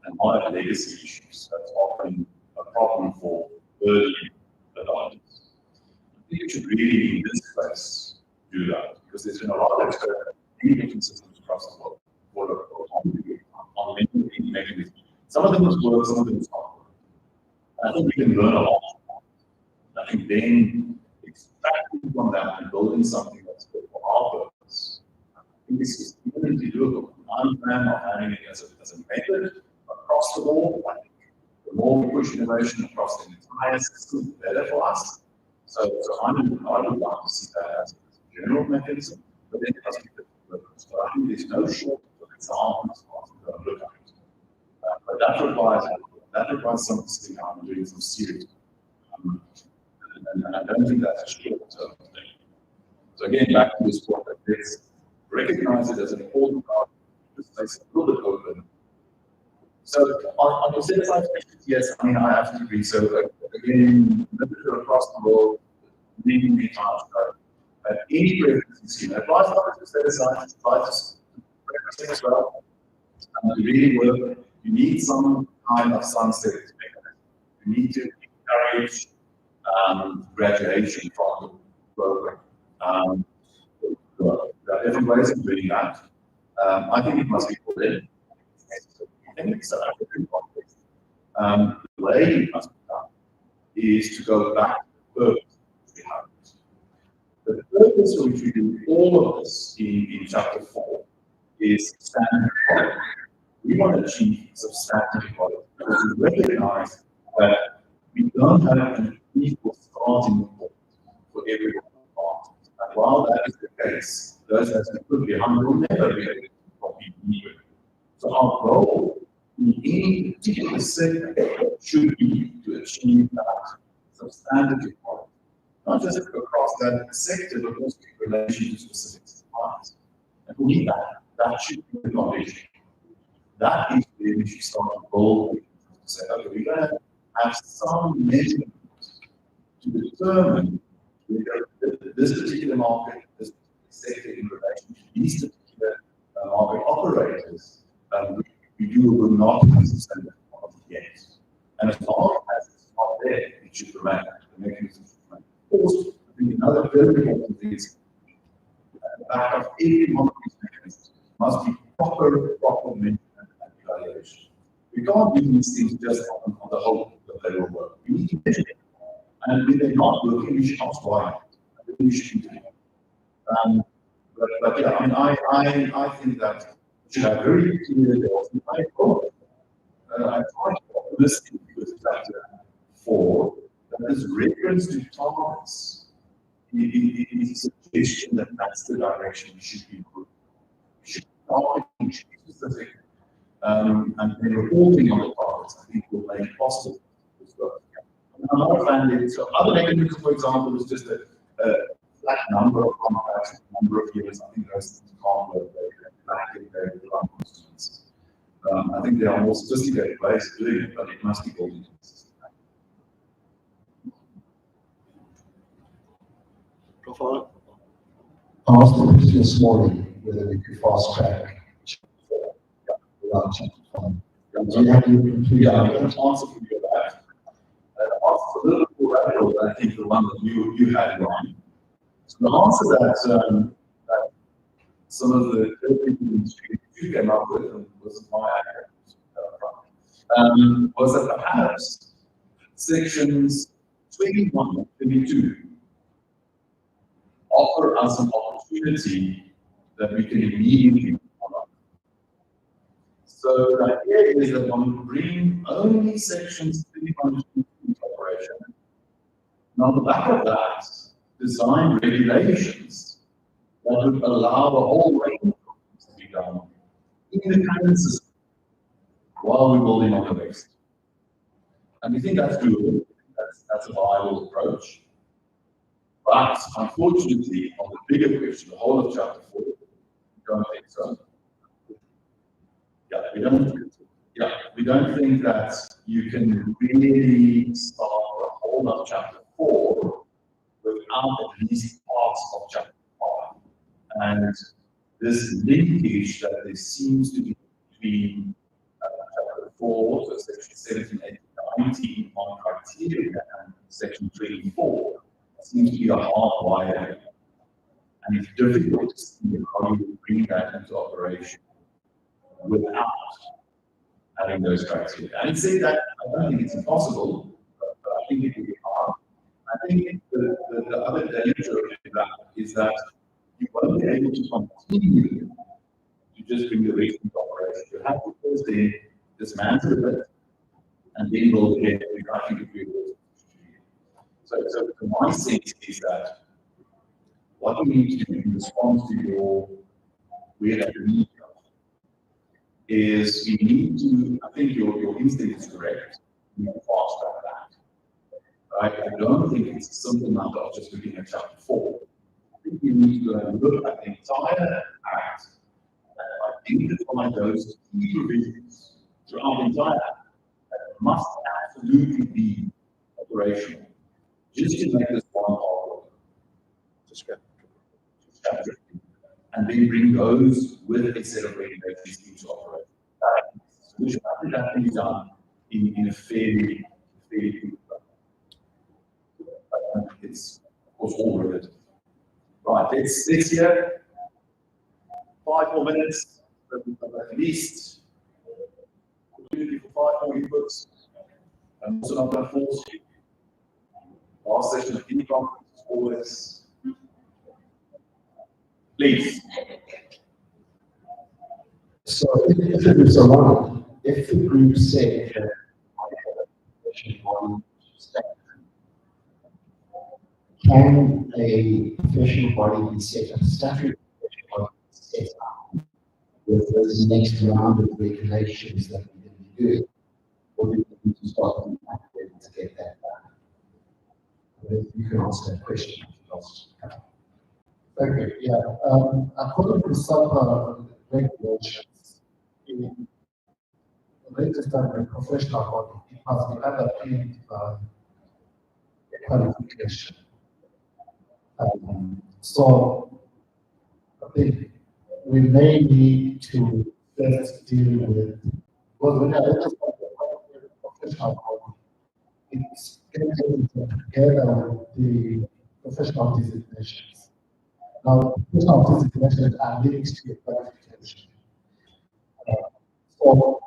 and not have legacy issues. That's often a problem for early adopters. I think you should really, in this place, do that, because there's been a lot of different systems across the world on many mechanisms. Some of them has worked, some of them has not worked. I think we can learn a lot. I think then extracting from that and building something that's good for our purpose, I think this is eminently doable. I'm a fan of having it as a method across the board. I think the more we push innovation across the entire system, the better for us. So I would like to see that as a general mechanism, but then it doesn't fit the purpose. So I think there's no shortage of examples to look at. But that requires some sitting down and doing some serious. And I don't think that's a short-term thing. So again, back to this point, that let's recognize it as an important part of the space, a little bit open. So on your set aside questions, yes, I mean, I have to agree. So again, literature across the world, many times, any preference scheme applies not to set aside, it applies to preferencing as well. And to really work, you need some kind of sunset mechanism. You need to encourage graduation from the program. There are different ways of doing that. I think it must be put in. I think it's an African context. The way it must be done is to go back to the purpose we have. The purpose for which we do all of this in chapter 4 is standard quality. We want to achieve substantive quality because we recognize that we don't have an equal starting point for every part. And while that is the case, those that we put behind will never be able to compete either. So our goal in any particular segment should be to achieve that substantive quality. Not just across that sector, but also in relation to specific suppliers. And we need that should be the foundation. That is where we should start to build to say, okay, we're going to have some measurement to determine this particular market, this sector in relation to these particular market operators, we do or will not have substantive quality yet. And as long as it's not there, it should remain. The mechanism should remain. Of course, I think another very important thing is the back of every one of these mechanisms must be proper measurement and evaluation. We can't do these things just on the hope that they will work. We need to measure them. And if they're not working, we should ask why. We should continue. But yeah, I mean, I think that we should have very clear goals. I hope, I try to optimistic with chapter 4, that this reference to targets is a suggestion that that's the direction we should be going. We should target, we should be specific, and then reporting on the targets, I think, will make it possible as well. I'm not a fan of so other mechanisms, for example, is just a flat number of contracts, number of years. I think those things can't work very constants. I think there are more sophisticated ways of doing it, but it must be built into the system. Profile. I asked the question this morning whether we could fast track without chapter 5. Do you have any conclusion? Yeah, I'm going to answer for you that. Answer a little bit more radical than I think the one that you had in mind. So the answer that some of the people in the industry you came up with, and was my was that perhaps sections 21 and 22 offer us an opportunity that we can immediately follow. So the idea is that one would bring only sections 21 and 22 into operation. And on the back of that, design regulations that would allow a whole range of things to be done in the current system while we're building on the next. And we think that's doable. That's a viable approach. But unfortunately, on the bigger question, the whole of chapter 4, we don't think so. We don't think that you can really start the whole of chapter 4 without at least parts of chapter 5. And this linkage that there seems to be between chapter 4, so section 17, 18, 19 on criteria, and section 24 seems to be a hard wire. And it's difficult to see how you bring that into operation without having those criteria. And say that I don't think it's impossible, but I think it will be hard. I think the other danger of that is that you won't be able to continue to just bring the rest into operation. You have to first then dismantle it and then build again. I think it will be so my sense is that what we need to do in response to your where that we need is we need to, I think your instinct is correct, we need to fast track that. Right? I don't think it's a simple matter of just looking at chapter 4. I think we need to look at the entire act and identify those key provisions throughout the entire act that must absolutely be operational, just to make this one part chapter, and then bring those with a set of regulations into operation. I think that can be done in a fairly quick way. It's of course all relative. Right, let's hear 5 more minutes, at least opportunity for 5 more inputs. I'm also not going to force you. Last session of any conference is always. Please. So if it was around, if the group said can a professional body be set up, statutory professional body be set up with this next round of regulations that we're going to be doing, or do we need to start from that to get that done? You can answer that question. Okay, yeah. According to some regulations, in registered a professional body, it must be underpinned by qualification. So I think we may need to first deal with, well, when I register a professional body, it's getting together with the professional designations. Now, professional designations are linked to your qualification. So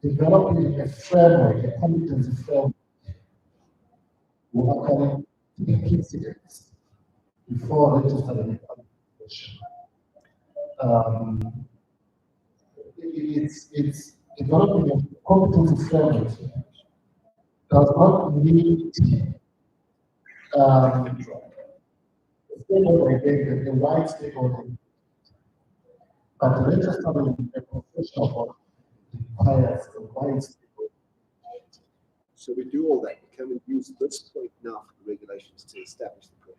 developing a framework, a competency framework, what can take incidents before registering a qualification. It's developing a competency framework does not need stakeholder engagement, the wide stakeholder, but registering a professional body requires a wide stakeholder. So we do all that. Can we use this point now for the regulations to establish the point?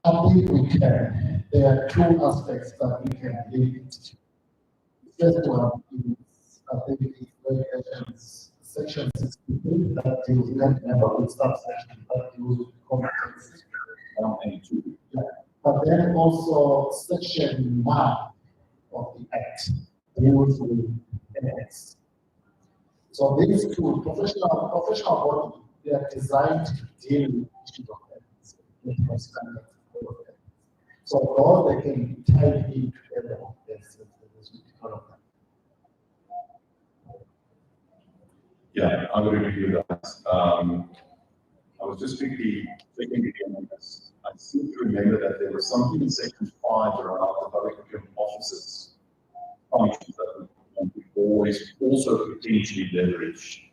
I think we can. There are two aspects that we can link to. The first one is, I think, is regulations, section 63, that deals with the subsection that deals with competency. Yeah. But then also section 1 of the Act deals with ethics. So these two professional bodies, they are designed to deal with issues of ethics, international standards of ethics. So all they can be tied in together as we develop them. Yeah, I would agree with that. I was just quickly thinking again on this. I seem to remember that there was something in section 5 around the public procurement officers functions that we always also potentially leverage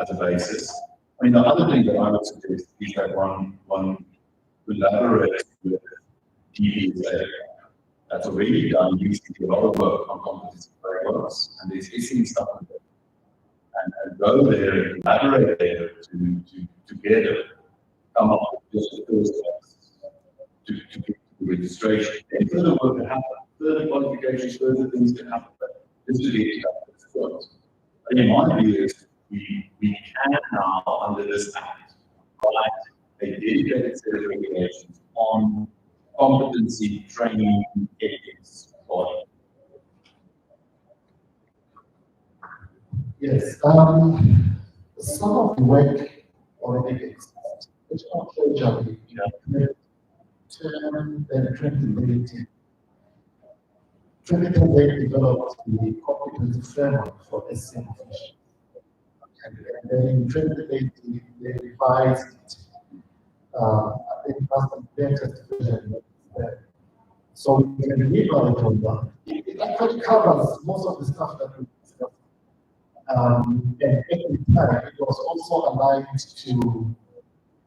as a basis. I mean, the other thing that I would suggest is that one collaborates with DVSA. That's already done using a lot of work on competency frameworks, and there's existing stuff in there. And go there and collaborate there to together come up with just the first steps to get the registration. And further work can happen, further qualifications, further things can happen, but this is the first. And in my view, is we can now, under this Act, write a dedicated set of regulations on competency training ethics body. Yes, some of the work already exists. It's not treasury, term and 2018. 2018 developed the competency framework for SM officials. And then in 2018, they revised it. I think that's the latest version. So we can read on that. It actually covers most of the stuff that we discussed. And at the time, it was also aligned to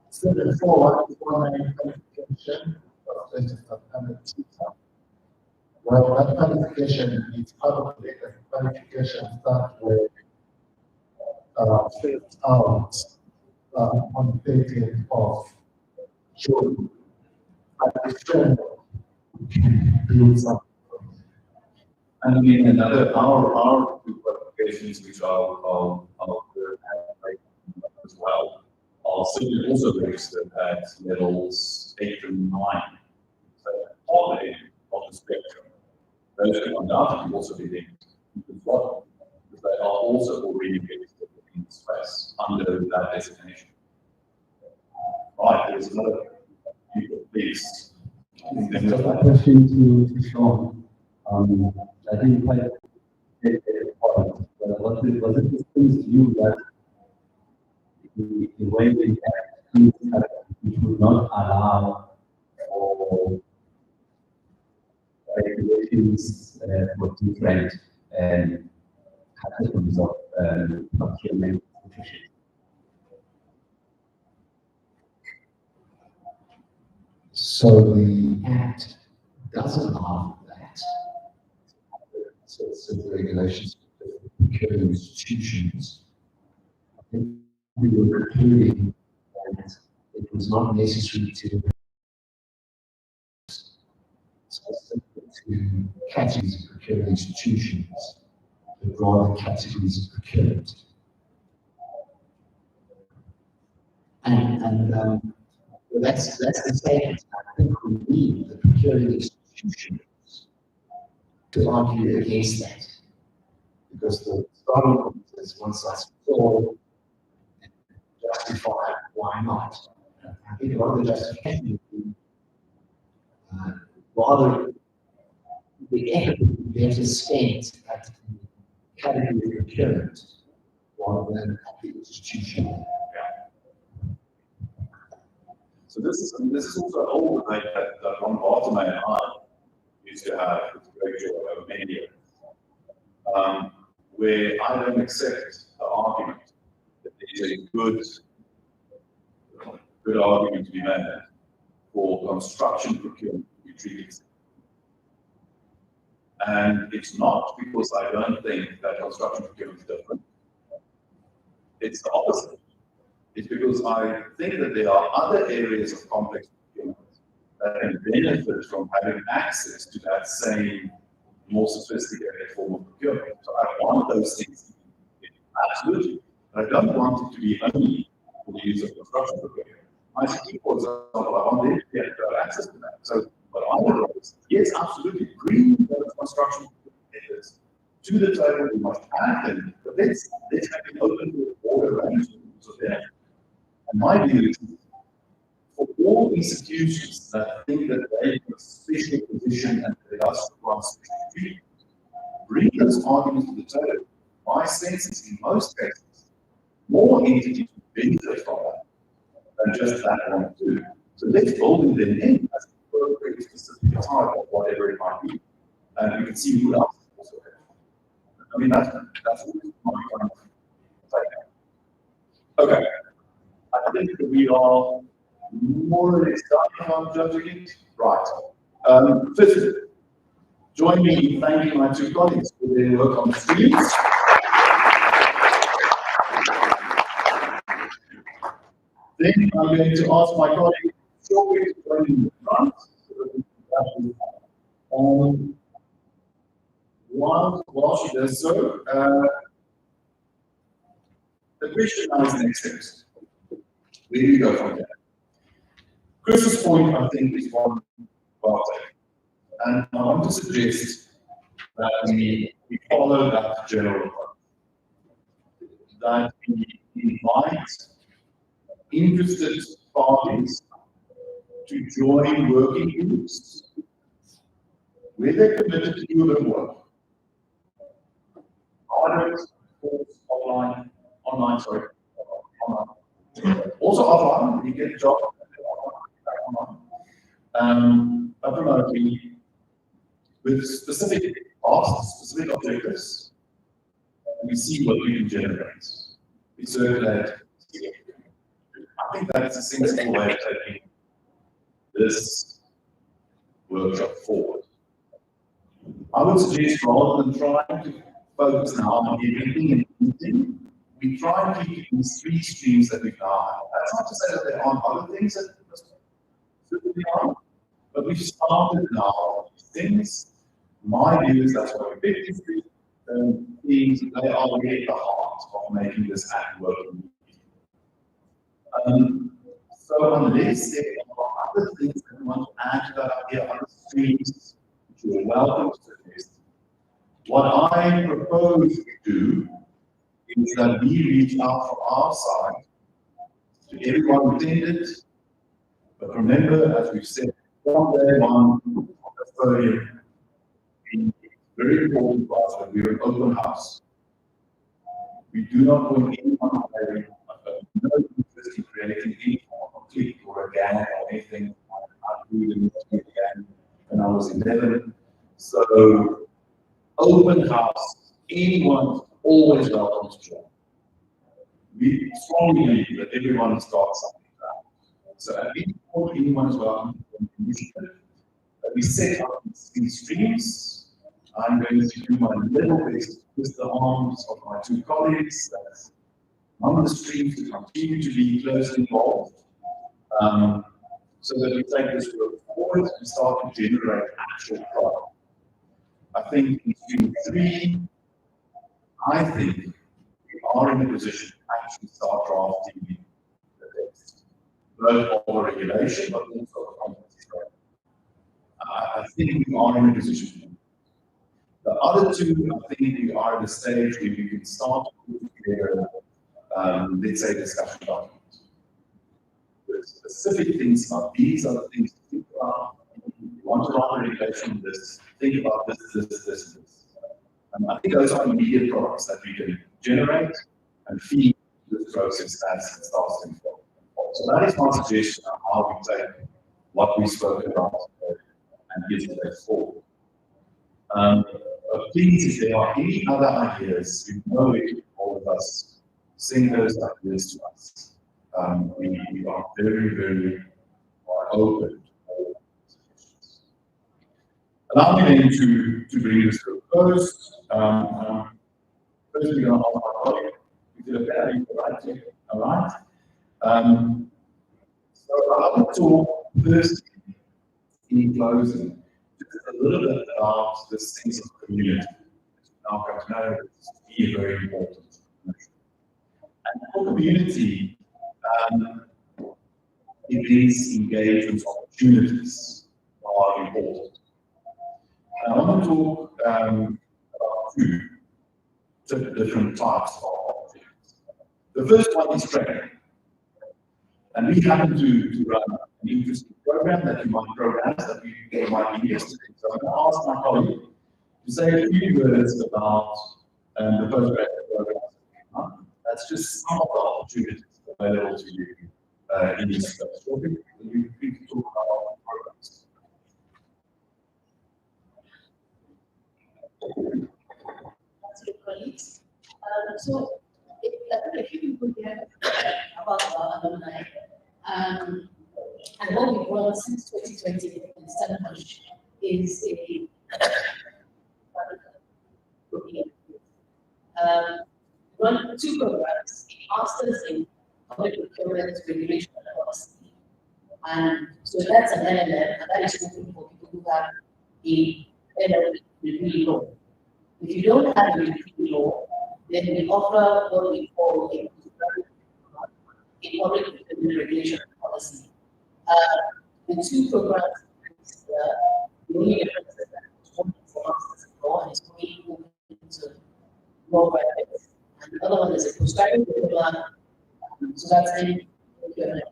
74149 qualification of registered under TISA. Well, that qualification is part of the latest qualifications that were filled out on the 30th of June. But the framework can build something. And again, another our two qualifications, which I'll as well, are simply also registered at levels 8 and 9. So on the end of the spectrum, those can undoubtedly also be linked because they are also already registered in the space under that designation. Right, there's another piece. Just a question to Sean. I think quite very important. Was it distinct to you that the way we act, which would not allow for regulations for different categories of procurement institutions? So the Act doesn't allow that. So the regulations for procurement institutions. I think we were concluding that it was not necessary to categories of procurement institutions, but rather categories of procurement. And that's the statement. I think we need the procurement institutions to argue against that. Because the starting point is one size fits all, and justify why not. I think a lot of the justification would be rather the effort would be better spent at the category of procurement rather than at the institution. So this is also an old debate that Ron Bartolome and I used to have with great joy over many years, where I don't accept the argument that there is a good argument to be made for construction procurement to be treated. And it's not because I don't think that construction procurement is different. It's the opposite. It's because I think that there are other areas of complex procurement that can benefit from having access to that same, more sophisticated form of procurement. So I want those things, absolutely. But I don't want it to be only for the use of construction procurement. ICT, for example, I want them to get access to that. So what I would do is, yes, absolutely, bring those construction methods to the table. We must have them, but let's make it open to a broader range of them. And my view is, for all institutions that think that they have a special position and they ask for special treatment, bring those arguments to the table. My sense is, in most cases, more entities benefit from that than just that one or two. So let's build them in as a appropriate specific type of whatever it might be. And we can see who else also has. I mean, that's my kind of take. Okay. I think that we are more or less done on judging it. Right. First, join me in thanking my two colleagues for their work on the streets. Then I'm going to ask my colleague shortly to join in the front. While she does so, the question now is the next steps. Where do you go from there? Chris's point, I think, is one well taken. And I want to suggest that we follow that general approach. That we invite interested parties to join working groups where they're committed to do their work. Online, sorry. Also offline, you get a job online. But remotely, with specific tasks, specific objectives, we see what we can generate. We circulate. I think that's a sensible way of taking this workshop forward. I would suggest, rather than trying to focus now on everything and anything, we try and keep these three streams that we now have. That's not to say that there aren't other things that certainly are, but we've started now on these things. My view is that's why we picked these three things. They are really the heart of making this act working. So unless there are other things that we want to add to that idea, other streams, which you're welcome to suggest, what I propose to do is that we reach out from our side to everyone who attended. But remember, as we've said from day one on the podium, it's very important for us that we're an open house. We do not want anyone away, no interest in creating any form of clique or a gang or anything. I do the gang when I was 11. So, open house, anyone is always welcome to join. We strongly believe that everyone has got something to add. So at any point, anyone is welcome to join the initiative. We set up these streams. I'm going to do my level best with the arms of my two colleagues that's on the streams to continue to be closely involved, so that we take this work forward and start to generate actual product. I think in stream 3, I think we are in a position to actually start drafting the text, both of regulation but also of competency framework. I think we are in a position. The other two, I think we are at a stage where we can start to put together, let's say, discussion documents. With specific things about these are the things to think about. If you want to run a regulation, this, think about this. And I think those are immediate products that we can generate and feed this process as it starts to unfold. So that is my suggestion on how we take what we spoke about and get it forward. But please, if there are any other ideas, you know it, all of us, send those ideas to us. We are very, very open for suggestions. Allow me then to bring this to a close. First, we're going to ask my colleague, if you're okay, all right? So I want to talk first in closing, just a little bit about the sense of community. Now, I know it's very important. And for community, events, engagements, opportunities are important. And I want to talk about two different types of opportunities. The first one is training. And we happen to run an interesting program that you might program that we might be interested in. So I'm going to ask my colleague to say a few words about the postgraduate program. That's just some of the opportunities available to you in this space. So we can talk about programs. That's your colleagues. So, a few people here about our alumni. And what we've run since 2020 in Stellenbosch is a run two programs, a master's in public procurement regulation and policy. And so that's an LLM, and that is open for people who have a LLM degree law. If you don't have a degree law, then we offer what we call a public procurement regulation and policy. The two programs, the only difference is that one is a master's in law and it's only open to law graduates, and the other one is a postgraduate diploma, so that's in procurement.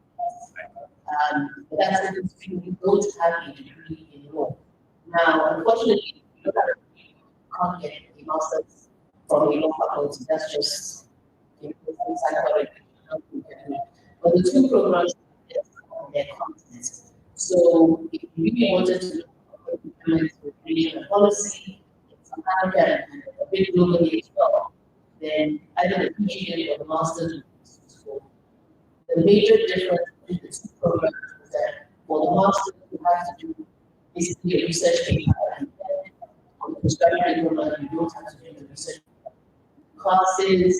But that's open to people who don't have a degree in law. Now, unfortunately, you can't get a master's from a law faculty. That's just but the two programs on their content. So if you really wanted to implement regulation and policy, it's American and a bit globally as well, then either the PhD or the master's would be useful. The major difference between the two programs is that for the master's, you have to do basically a research paper, and then on the postgraduate program, you don't have to do the research classes.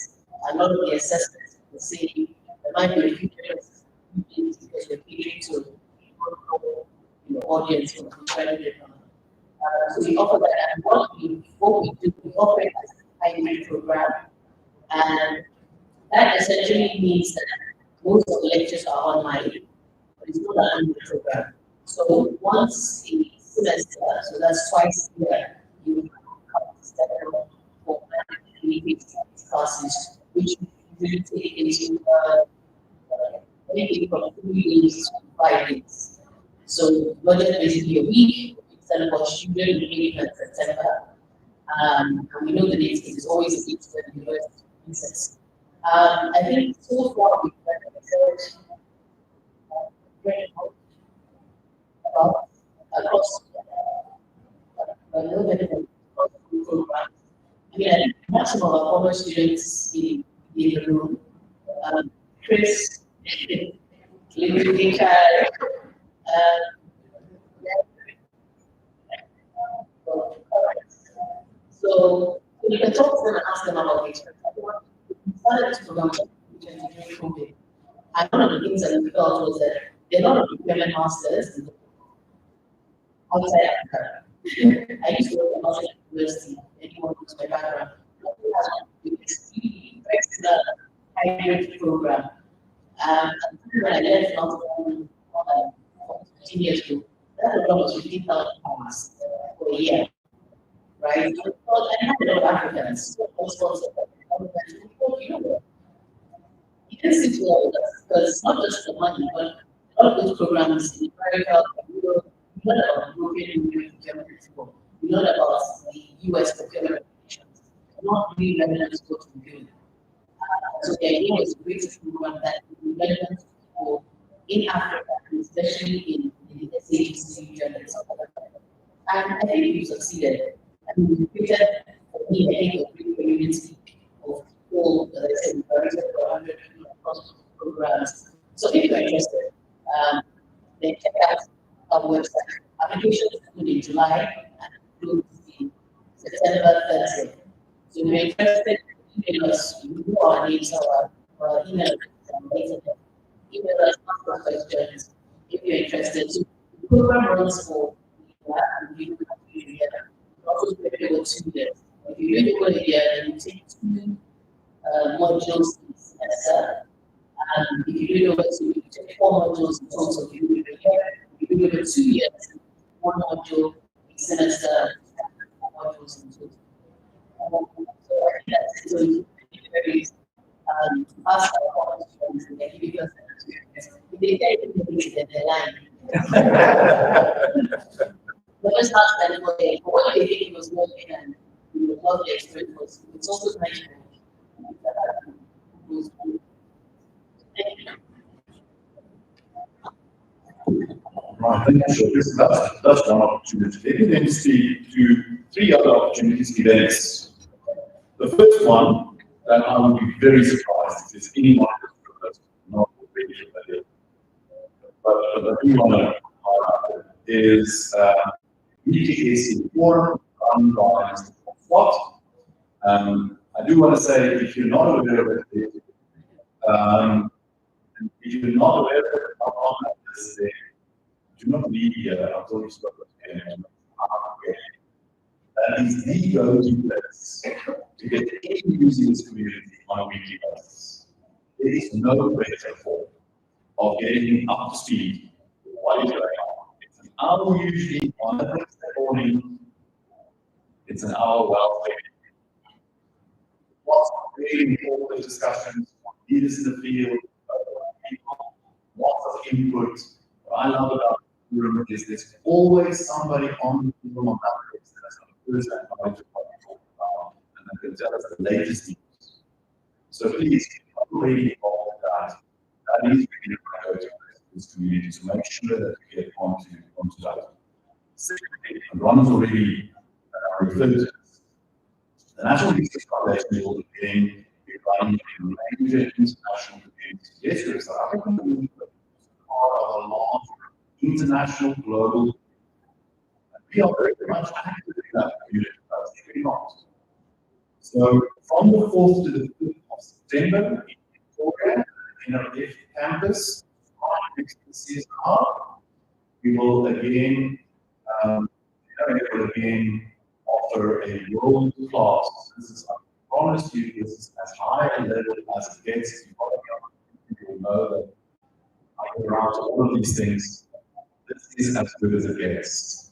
A lot of the assessments the same. There might be a few differences because we're catering to the audience from the postgraduate program. So we offer that, and what we do, we offer it as a hybrid program, and that essentially means that most of the lectures are online, but it's not an annual program. So once a semester, so that's twice a year, you have to step up for classes, which really take into anything from 3 days to 5 days. So budget basically a week, instead of what student meeting in September. And we know the dates is always a date when the university recess. I think so far we've across a little bit of programs. I mean, I think maximum of our former students in the room. Chris, Liberty Child, so you can talk to them and ask them about the experience. We started this program during COVID. And one of the things that we felt was that there are a lot of women masters outside Africa. I used to work at Austin University, anyone who's my background. Extremely flexible hybrid program. And when I left London 15 years ago, that program was £15,000 for a year. Right? So I had a lot of Africans, you can sit well with us because not just the money, but a lot of those programs in America, Europe, we learn about European Union procurement principle. We learn about the US procurement regulations. Not really relevant to go to the So the idea was to create a program that would relevant to people in Africa, and especially in the SAGC region and South Africa. And I think we've succeeded. I mean, we created, for me, I think, a great community of people, as I said, we directed for 100 people across programs. So if you're interested, then check out our website. Applications open in July and close in September 30th. So if you're interested, email us, you know our names, our email address, and data. Email us, ask us questions if you're interested. So the program runs for and you have to do together. Also, prepare over 2 years. If you do it over a year, then you take 2 modules in semester. And if you do it over 2, you take 4 modules in total. If you do it a year, if you do it over 2 years, 1 module in semester, 4 modules in total. So I think that's it. So you very ask our questions and they give you a if they get it, then they're lying. But let's not spend all day. But what they think it was working and we would love the experience was it's also nice to Right, thank you. So that's one opportunity. Let me then speak to 3 other opportunities, events. The first one that I would be very surprised if there's anyone that's not already familiar. But I do want to highlight is BTAC Forum run by Mr. Watt. I do want to say, if you're not aware of it, if you're not aware of it, I'm on this day. Do not leave here until you start looking. That is the go-to place to get any news in this community on a weekly basis. There is no better form of getting up to speed with what is going on. It's an hour usually on a Thursday morning. It's an hour well spent. Lots of really important discussions on leaders in the field, people, lots of input. What I love about the room is there's always somebody on the room on that list that's on the first hand knowledge of what we talk about, and that can tell us the latest news. So please, if you're not already involved in that, that is really a go-to this community to make sure that we get onto that. Secondly, and Ron has already referred to this, the National Research Foundation will begin running a major international community. Yes, there is South African community, but it's part of a large international global. And we are very much active in that community, but we're not. So from the 4th to the 5th of September in Victoria, in our NRF campus, right next to the CSR, we will again offer a world-class, this is, I promise you, this is as high a level as it gets. You will know that I go around to all of these things. This is as good as it gets.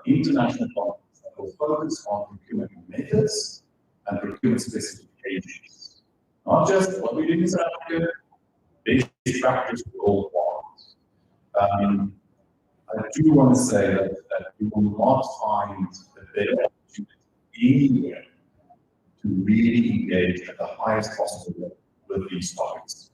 International conference that will focus on procurement methods and procurement specifications. Not just what we do in South Africa, basic practice worldwide. I do want to say that you will not find a better opportunity anywhere to really engage at the highest possible level with these topics.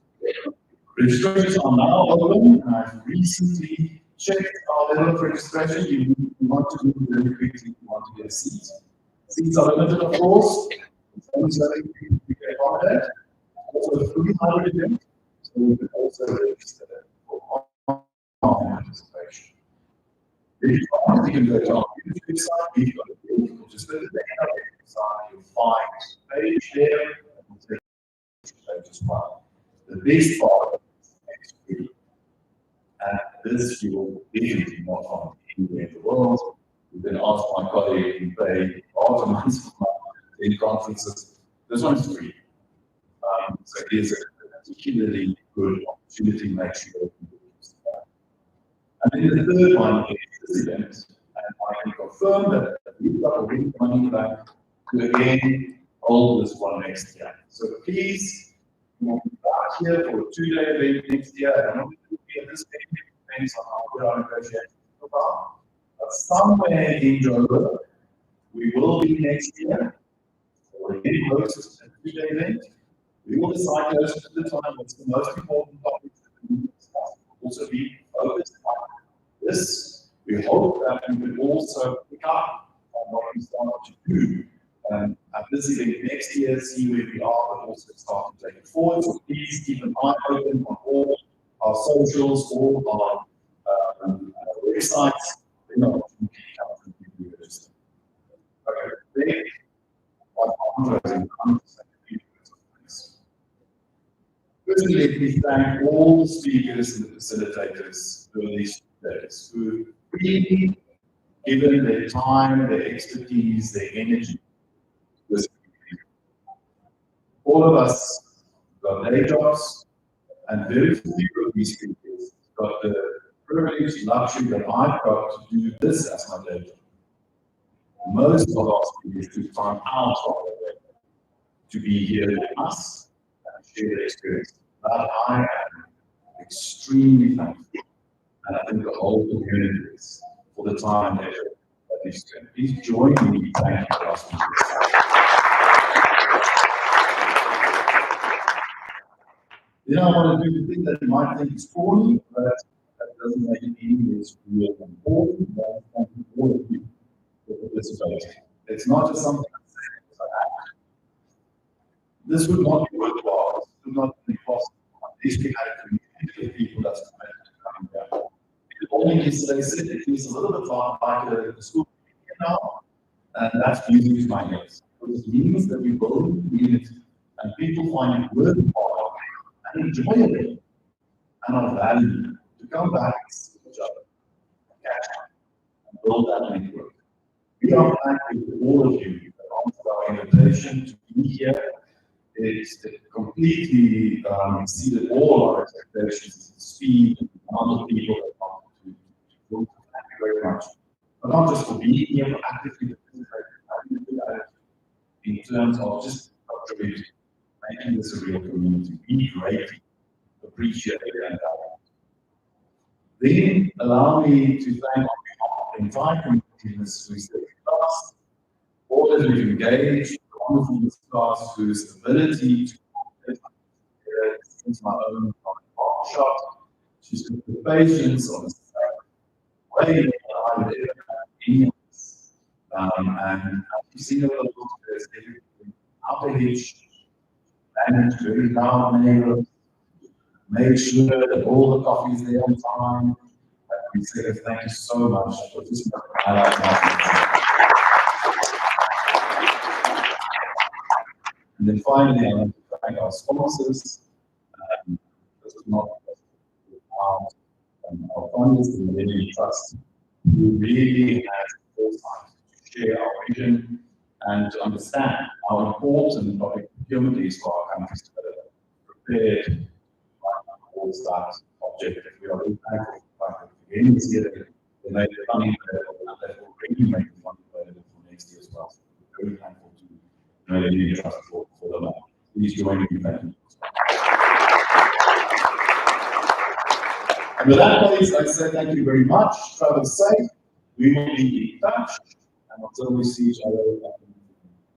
Registrations are now open, and I've recently checked our level of registration. You want to move very quickly, you want to get a seat. Seats are limited, of course. It's only so that you get on that. Also, a free hybrid event, so you can also register for online participation. If you want, you can go to our YouTube site, we've got a link, or just go to the NRF site, you'll find a page there, and we'll take a page as well. The best part is next week. And this you will definitely not find anywhere in the world. You've been asked my colleague to pay all the money in conferences. This one is free. So it is a particularly good opportunity to make sure you can do this. And then the third one is this event, and I can confirm that we've got already money back to again hold this one next year. So please, we'll be back here for a 2-day event next year. I don't know if it will be at this stage, it depends on how good our negotiations go about. But somewhere in Joburg, we will be next year. So we're getting close to a 2-day event. We will decide closer to the time what's the most important topics that we will discuss. We'll also be focused on this. We hope that we will also pick up on what we started to do at this event next year, see where we are, but also start to take it forward. So please keep an eye open on all our socials, all our websites. You know, okay, then, firstly, let me thank all the speakers and the facilitators during these days who really given their time, their expertise, their energy. All of us got day jobs, and very few of these speakers got the privilege, luxury that I've got to do this as my day job. Most of our speakers took time out of their day to be here with us and share their experience. But I am extremely thankful, and I think the whole community is, for the time and effort that they spend. Please join me in thanking our speakers. Then I want to do the thing that you might think is corny, but that doesn't make it any less real and important. But thank you all of you for participating. It's not just something I say, it's an act. This would not be worthwhile. This would not be possible. At least we had a community of people that's committed to coming down. It only yesterday said it is a little bit like a school now, and that's music to my ears. Because it means that we build a community and people find it worthwhile and enjoyable and of value to come back and see each other, catch up, and build that network. We are thankful to all of you that answered our invitation to be here. It completely exceeded all our expectations, the speed and the amount of people that wanted to go. Thank you very much. But not just for being here, but actively participating in terms of just contributing, making this a real community. We greatly appreciate it and value. Then allow me to thank on behalf of the entire community in this research class, all that we've engaged, the wonderful class whose ability to since my own workshop, she's got the patience on the way that I would ever have any of this. And you've seen a little bit of everything out of each, managed very loud neighborhoods, made sure that all the coffee is there on time. We say thank you so much for this highlight. And then finally, I want to thank our sponsors. This is not our funders, the Millennium Trust, who really has the foresight to share our vision and to understand how important public procurement is for our countries to be prepared towards that objective. We are very thankful for the fact that the beginning this year they made the funding available, and they will really make the funding available for next year as well. So we're very thankful to the Millennium Trust for them. Please join me in thanking you. And with that, please, I say thank you very much. Travel safe. We will be in touch, and until we see each other.